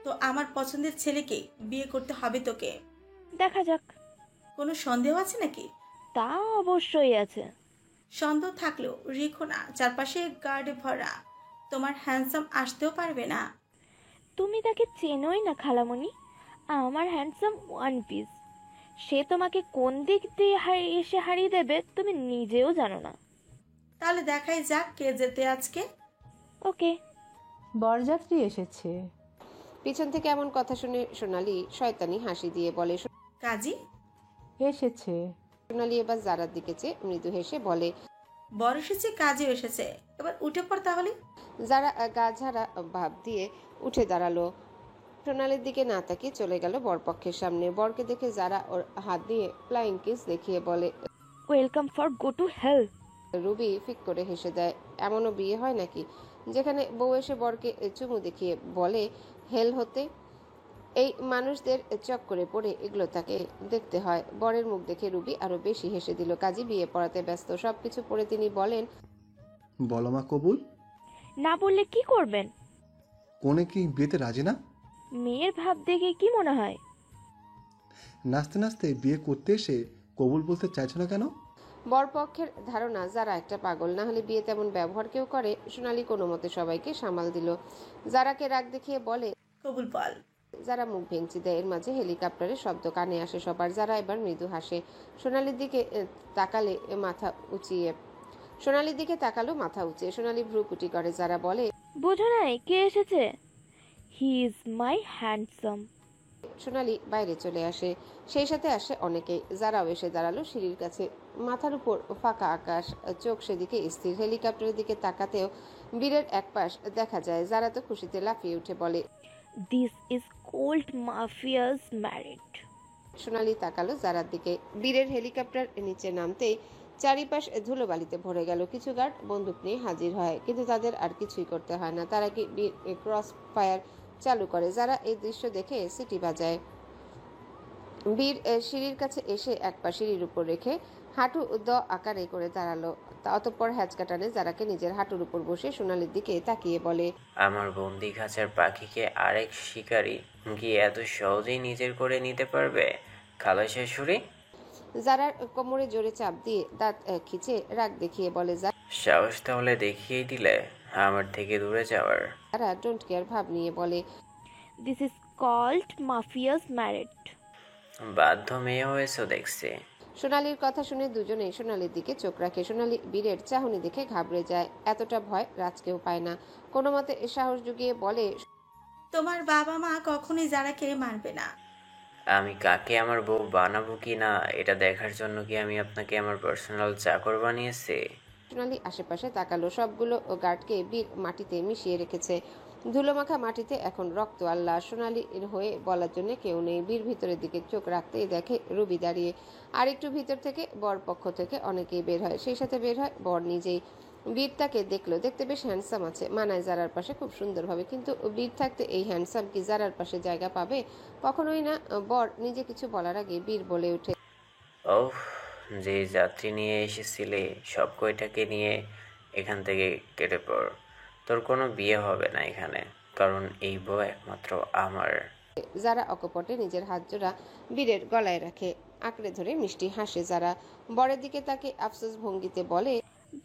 তো আমার পছন্দের ছেলেকে বিয়ে করতে হবে তোকে। দেখা যাক। কোনো সন্দেহ আছে নাকি? তা অবশ্যই আছে। সন্দেহ থাকলেও রেখো না, চারপাশে গার্ডে ভরা। তোমার হ্যান্ডসাম আসতেও পারবে না। তুমি তাকে চেনোই না খালামণি। আমার হ্যান্ডসাম ওয়ান পিস। সে তোমাকে কোন দিক দিয়ে এসে হারিয়ে দেবে তুমি নিজেও জানো না। তাহলে দেখাই যাক কে যেতে আজকে। ওকে। বরযাত্রী এসেছে। পিছন থেকে এমন কথা শুনে সোনালি শয়তানি হাসি দিয়ে বলে, কাজী এসেছে। সোনালি এবার জারার দিকে চেয়ে মৃদু হেসে বলে, বর এসেছে, কাজীও এসেছে, এবার উঠে পড় তাহলে। যারা গা ঝাড়া ভাব দিয়ে উঠে দাঁড়ালো। সোনালির দিকে না তাকিয়ে চলে গেল বরপক্ষের সামনে। বরকে দেখে যারা ওর হাত দিয়ে ফ্লাইং কিস দেখিয়ে বলে, welcome for go to hell. Ruby ফিক করে হেসে দেয়। এমনও বিয়ে হয় নাকি যেখানে বউ এসে বরকে চুমু দেখিয়ে বলে হেল হতে? এই মানুষদের চক্করে পড়ে এগুলো তাকে দেখতে হয়। বরের মুখ দেখে রুবি আরো বেশি হেসে দিল। কাজী বিয়ে পড়াতে ব্যস্ত। সবকিছু পড়ে তিনি বলেন, বলো মা কবুল। না বললে কি করবেন? কোনে কি বিয়েতে রাজি না? মেয়ের ভাব দেখে কি মনে হয়? নাচতে নাচতে বিয়ে করতে এসে কবুল বলতে চাইছো না কেন? বরপক্ষের ধারণা যারা একটা পাগল, না হলে বিয়ে তেমন ব্যবহার কেউ করে। সোনালি কোনো মতে সবাইকে সামাল দিল। যারাকে রাগ দেখিয়ে বলে, কবুল বল। যারা মুখ ভেঙচি দেয়। এর মাঝে হেলিকপ্টারের শব্দ কানে আসে সবার। যারা এবার মৃদু হাসে। সোনালির দিকে তাকালে মাথা উঁচিয়ে মাথা উঁচিয়ে সোনালি ভ্রুকুটি করে। যারা বলে, বোঝো নাই কে এসেছে? He is my handsome. সোনালি বাইরে চলে আসে, সেই সাথে আসে অনেকেই। যারাও এসে দাঁড়ালো সিঁড়ির কাছে। মাথার উপর ফাঁকা আকাশ, চোখ সেদিকে স্থির। হেলিকপ্টারের দিকে তাকাতেও বীরের এক পাশ দেখা যায়। যারা তো খুশিতে লাফিয়ে উঠে বলে, this is cold mafia's married. Sonali তাকালো যারার দিকে। বীরের হেলিকপ্টার নিচে নামতেই চারিপাশ ধুলোবালিতে ভরে গেল। কিছু গার্ড বন্দুক নিয়ে হাজির হয়, কিন্তু তাদের আর কিছুই করতে হয় না। তারা কি ক্রস ফায়ার চালু করে। যারা এই দৃশ্য দেখে সিটি বাজায়। বীর সিঁড়ির কাছে এসে এক পা সিঁড়ির উপর রেখে হাঁটু দ আকারে করে দাঁড়ালো। অতঃপর হ্যাচকা টানে যারাকে নিজের হাঁটুর উপর বসে সোনালির দিকে তাকিয়ে বলে, আমার বন্দি খাঁচার পাখিকে আরেক শিকারী কি এত সহজেই নিজের করে নিতে পারবে খালা শাশুড়ি? যারার কোমরে জোরে চাপ দিয়ে দাঁত খিচে রাগ দেখিয়ে বলে, সাহস তাহলে দেখিয়েই দিলে আমার থেকে দূরে যাওয়ার। যারা ডোন্ট কেয়ার ভাব নিয়ে বলে, this is called mafias married. বাধ্য মেয়ে হয়েছো দেখছি। সোনালির কথা শুনে দুজনেই সোনালির দিকে চোখ রাখে। সোনালি বীরের চাহনি দেখে ঘাবড়ে যায়। এতটা ভয় রাজকেও পায় না। কোনো মতে সাহস জুগিয়ে বলে, তোমার বাবা মা কখনোই যারাকে মারবে না। আমি কাকে আমার বউ বানাবো কি না এটা দেখার জন্য কি আমি আপনাকে আমার পার্সোনাল চাকর বানিয়েছি? সোনালি আশেপাশে তাকালো। সবগুলো গার্ডকে বীর মাটিতে মিশিয়ে রেখেছে। ধুলোমাখা মাটিতে এখন রক্ত আর লাশ। সোনালির হয়ে বলার জন্য কেউ নেই। বীর ভিতরের দিকে চোখ রাখতেই দেখে রুবি দাঁড়িয়ে। আর একটু ভিতর থেকে বর পক্ষ থেকে অনেকেই বের হয়। সেই সাথে বের হয় বর নিজেই। বীর তাকে দেখলো। দেখতে বেশ হ্যান্ডসাম আছে, মানায় জারার পাশে খুব সুন্দরভাবে। কিন্তু বীর থাকতে এই হ্যান্ডসাম কি জারার পাশে জায়গা পাবে? কখনোই না। বর নিজে কিছু বলার আগে বীর বলে ওঠে, ওহ, যে যাত্রী নিয়ে এসেছিলে সব কয়টাকে নিয়ে এখান থেকে কেটে পড়। তোর কোনো বিয়ে হবে না এখানে, কারণ এই বউ একমাত্র আমার। যারা অকপটে নিজের হাত জোড়া বীরের গলায় রাখে। আঁকড়ে ধরে মিষ্টি হাসে যারা। বরের দিকে তাকে আফসোস ভঙ্গিতে বলে,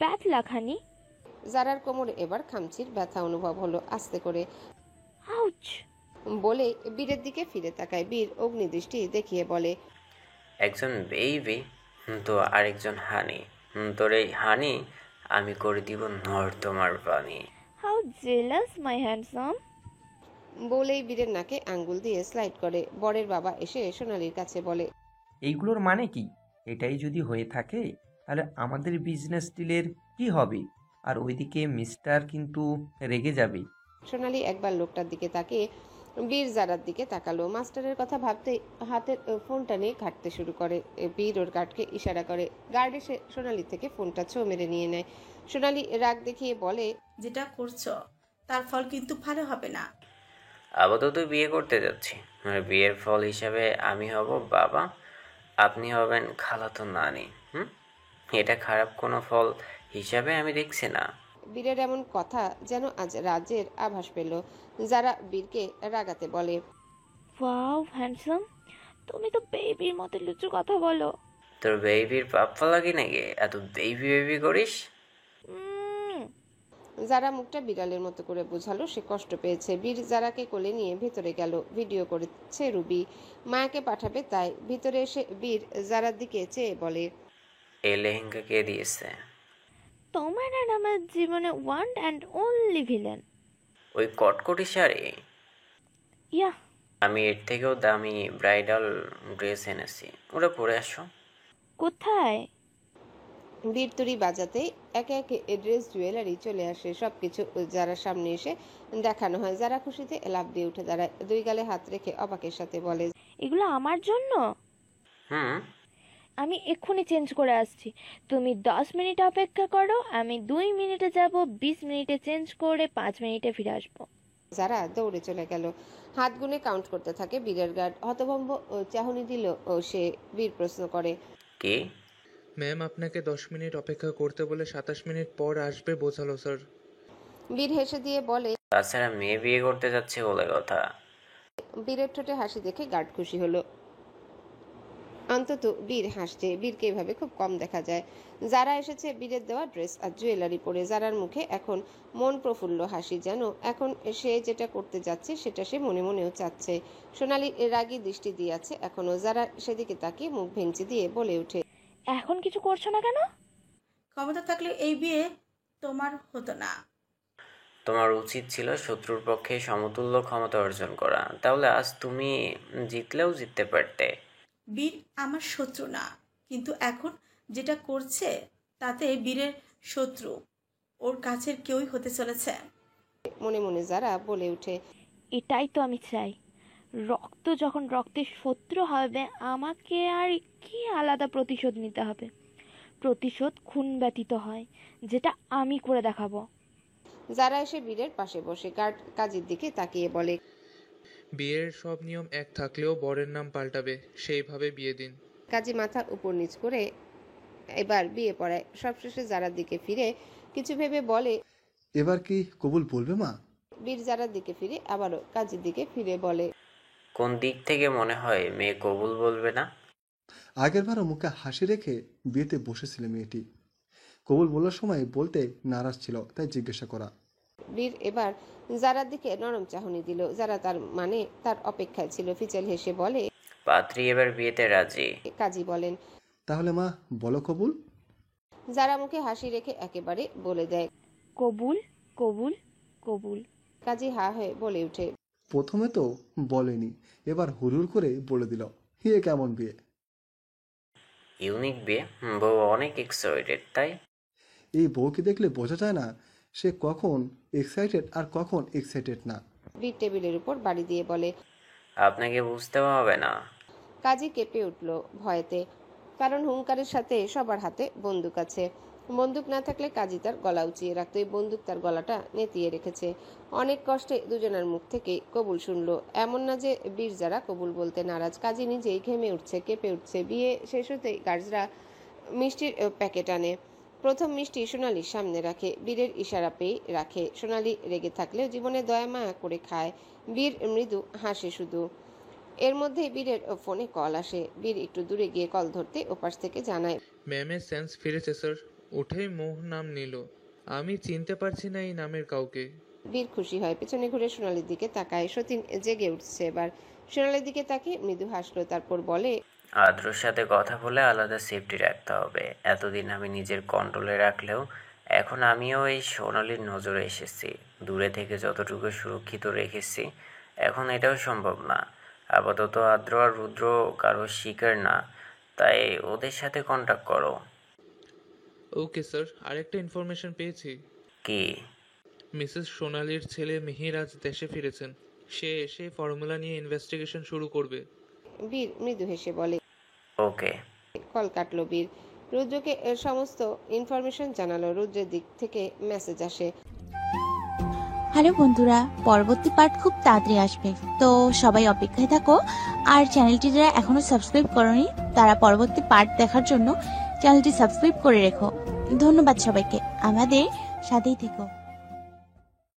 ব্যাট লাখানি। জারার কোমরে এবার খামচির ব্যথা অনুভব হলো আস্তে করে। আউচ বলে বীরের দিকে ফিরে তাকায়। বীর অগ্নিদৃষ্টি দেখিয়ে বলে, একজন বেবি তো আরেকজন হানি। তোর এই হানি আমি করে দিব নর্দমার পানি। How jealous my handsome. বলেই বীরের নাকে আঙ্গুল দিয়ে স্লাইড করে। বরের বাবা এসে সোনালির কাছে বলে, এইগুলোর মানে কি? এটাই যদি হয়ে থাকে তাহলে আমাদের বিজনেস ডিলের কি হবে? আর ওইদিকে মিস্টার কিন্তু রেগে যাবে। সোনালি একবার লোকটার দিকে তাকিয়ে বীর জারার দিকে তাকালো। মাস্টারের কথা ভাবতেই হাতের ফোনটা নিয়ে ঘাঁটতে শুরু করে। বীর ওর গার্ডকে ইশারা করে। গার্ড এসে সোনালি থেকে ফোনটা ছো মেরে নিয়ে নেয়। সোনালি রাগ দেখিয়ে বলে, যেটা করছো তার ফল কিন্তু ভালো হবে না। আপাতত বিয়ে করতে যাচ্ছি, আর বিয়ের ফল হিসাবে আমি হব বাবা, আপনি হবেন খালাতো নানি। এটা খারাপ কোনো ফল হিসাবে আমি দেখছি না। বীরের এমন কথা যেন আজ রাজের আভাস পেল। যারা বীরকে রাগাতে বলে, ওয়াও হ্যান্ডসাম, তুমি তো বেবির মতো লুচু কথা বলো। তোর বেবির পাপ্পা লাগে নাকি এত বেবি বেবি করিস? যারা মুখটা বিড়ালের মতো করে বোঝালো সে কষ্ট পেয়েছে। বীর যারাকে কোলে নিয়ে ভেতরে গেল। ভিডিও করেছে রুবি, মায়াকে পাঠাবে তাই। ভিতরে এসে বীর যারার দিকে চেয়ে বলে, এই লেহেঙ্গা কে দিয়েছে? তোমার আর আমার জীবনে ওয়ান অ্যান্ড অনলি ভিলেন। ওই কটকটি শাড়ি? ইয়া, আমি এর থেকেও দামি ব্রাইডাল ড্রেস এনেছি, ওটা পরে আসো। কোথায়? বীর তুড়ি বাজাতেই একে একে ড্রেস জুয়েলারি চলে আসে। সবকিছু যারা সামনে এসে দেখানো হয়। যারা খুশিতে লাফ দিয়ে উঠে দাঁড়ায়। দুই গালে হাত রেখে অবাকের সাথে বলে, এগুলো আমার জন্য? আমি এক্ষুনি চেঞ্জ করে আসছি। তুমি 10 মিনিট অপেক্ষা করো, আমি 2 মিনিটে যাব, 20 মিনিটে চেঞ্জ করে 5 মিনিটে ফিরে আসবো। যারা দৌড়ে চলে গেল। হাত গুনে কাউন্ট করতে থাকে বীরের গার্ড। হতভম্ব চাহনি দিল সে। বীর প্রশ্ন করে, কি? ম্যাম আপনাকে 10 মিনিট অপেক্ষা করতে বলে 27 মিনিট পর আসবে বোঝালো স্যার। বীর হেসে দিয়ে বলে, তাছাড়া মেয়ে বিয়ে করতে যাচ্ছে বলে কথা। বীরের ঠোঁটে হাসি দেখে গার্ড খুশি হলো। অন্তত বীর হাসছে। বীরকে এভাবে খুব কম দেখা যায়। যারা এসেছে বীরের দেওয়া ড্রেস আর জুয়েলারি পরে। যারার মুখে এখন মন প্রফুল্ল হাসি, যেন এখন সে যেটা করতে যাচ্ছে সেটা সে মনে মনেও চাচ্ছে। সোনালি রাগী দৃষ্টি দিয়ে আছে এখনো। যারা সেদিকে তাকিয়ে মুখ ভেঙচি দিয়ে বলে ওঠে, এখন কিছু করছো না কেন? ক্ষমতা থাকলে এই বিয়ে তোমার হতো না। তোমার উচিত ছিল শত্রুর পক্ষে সমতুল্য ক্ষমতা অর্জন করা, তাহলে আজ তুমি জিতলেও জিততে পারতে। বীর আমার শত্রু না, কিন্তু এখন যেটা করছে তাতে বীরের শত্রু ওর কাছের কেউই হতে চলেছে। মনে মনে যারা বলে ওঠে, এটাই তো আমি চাই। রক্ত যখন রক্তের শত্রু হবে, আমাকে আর কি আলাদা প্রতিশোধ নিতে হবে? প্রতিশোধ খুন ব্যতীত হয়, যেটা আমি করে দেখাবো। যারা এসে বীরের পাশে বসে। গার্ড কাজীর দিকে তাকিয়ে বলে, বিয়ের সব নিয়ম এক থাকলেও বরের নাম পাল্টাবে, সেইভাবে বিয়ে দিন। কাজী মাথা উপর নিচ করে এবার বিয়ে পড়ায়। সবশেষে যারার দিকে ফিরে কিছু ভেবে বলে, এবার কি কবুল বলবে মা? বীর যারার দিকে ফিরে আবারও কাজীর দিকে ফিরে বলে, কোন দিক থেকে মনে হয় মেয়ে কবুল বলবে না? আগেরবারও মুখে হাসি রেখে বিয়েতে বসেছিল মেয়েটি। কবুল বলার সময় বলতে নারাজ ছিল, তাই জিজ্ঞাসা করা। বীর এবার যারার দিকে নরম চাহনি দিল। যারা তার অপেক্ষায় ছিল। ফিচেল হেসে বলে, পাত্রী এবার বিয়েতে রাজি। কাজী বলেন, তাহলে মা বলো কবুল। যারা মুখে হাসি রেখে একেবারে বলে দেয়, কবুল কবুল কবুল। কাজী হা হয়ে বলে উঠে, প্রথমে তো বলেনি, এবার হুড়ুর করে বলে দিল। এ কেমন বিয়ে? ইউনিক বিয়ে, বউ অনেক এক্সাইটেড। তাই এই বউকে দেখলে বোঝা যায় না সে কখন এক্সাইটেড আর কখন এক্সাইটেড না। বীর টেবিলের উপর বাড়ি দিয়ে বলে, আপনাকে বুঝতে হবে না। কাজী কেঁপে উঠল ভয়েতে, কারণ হুঙ্কারের সাথে সবার হাতে বন্দুক আছে। বন্দুক না থাকলে কাজী তার গলা উঁচিয়ে রাখতো, এই বন্দুক তার গলাটা নেতিয়ে রেখেছে। অনেক কষ্টে দুজনের মুখ থেকে কবুল শুনলো। এমন না যে বীর যারা কবুল বলতে নারাজ। কাজী নিজেই ঘেমে উঠছে, কেঁপে উঠছে। বিয়ে শেষ হতেই গার্জরা মিষ্টির প্যাকেট আনে। প্রথম মিষ্টি সোনালির সামনে রাখে। বীরের ইশারা পেয়ে রাখে। সোনালি রেগে থাকলেও জীবনে দয়া মায়া করে খায়। বীর মৃদু হাসে শুধু। এর মধ্যে বীরের ফোনে কল আসে। বীর একটু দূরে গিয়ে কল ধরতে ওপাশ থেকে জানায়, ম্যামের সেন্স ফিরেছে স্যার। উঠেই মোহ নাম নিল। আমি চিনতে পারছি না এই নামের কাউকে। বীর খুশি হয়, পেছনে ঘুরে সোনালির দিকে তাকায়। সতীন জেগে উঠছে এবার। সোনালির দিকে তাকিয়ে মৃদু হাসলো, তারপর বলে, আদ্রর সাথে কথা বলে আলাদা সেফটি রাখতে হবে। এতদিন আমি নিজের কন্ট্রোলে রাখলেও এখন আমিও এই সোনালির নজরে এসেছি। দূরে থেকে যতটুকু সুরক্ষিত রেখেছি এখন এটাও সম্ভব না। আপাতত আদ্র আর রুদ্র কারো শিকার না, তাই ওদের সাথে কন্ট্যাক্ট করো। Okay sir. আরেকটা ইনফরমেশন পেয়েছি। কি? মিসেস সোনালির ছেলে মিহির আজ দেশে ফিরেছেন। সে এসে ফর্মুলা নিয়ে ইনভেস্টিগেশন শুরু করবে। বীর মৃদু হেসে বলে, ওকে। কল কাটলো বীর। রুদ্রকে সমস্ত ইনফরমেশন জানালো। রুদ্রের দিক থেকে মেসেজ আসে, হ্যালো বন্ধুরা, পরবর্তী পার্ট খুব তাড়াতাড়ি আসবে, তো সবাই অপেক্ষায় থাকো। আর চ্যানেলটি যারা এখনো সাবস্ক্রাইব করোনি তারা পরবর্তী পার্ট দেখার জন্য চ্যানেলটি সাবস্ক্রাইব করে রেখো। ধন্যবাদ সবাইকে, আমাদের সাথেই থেকো।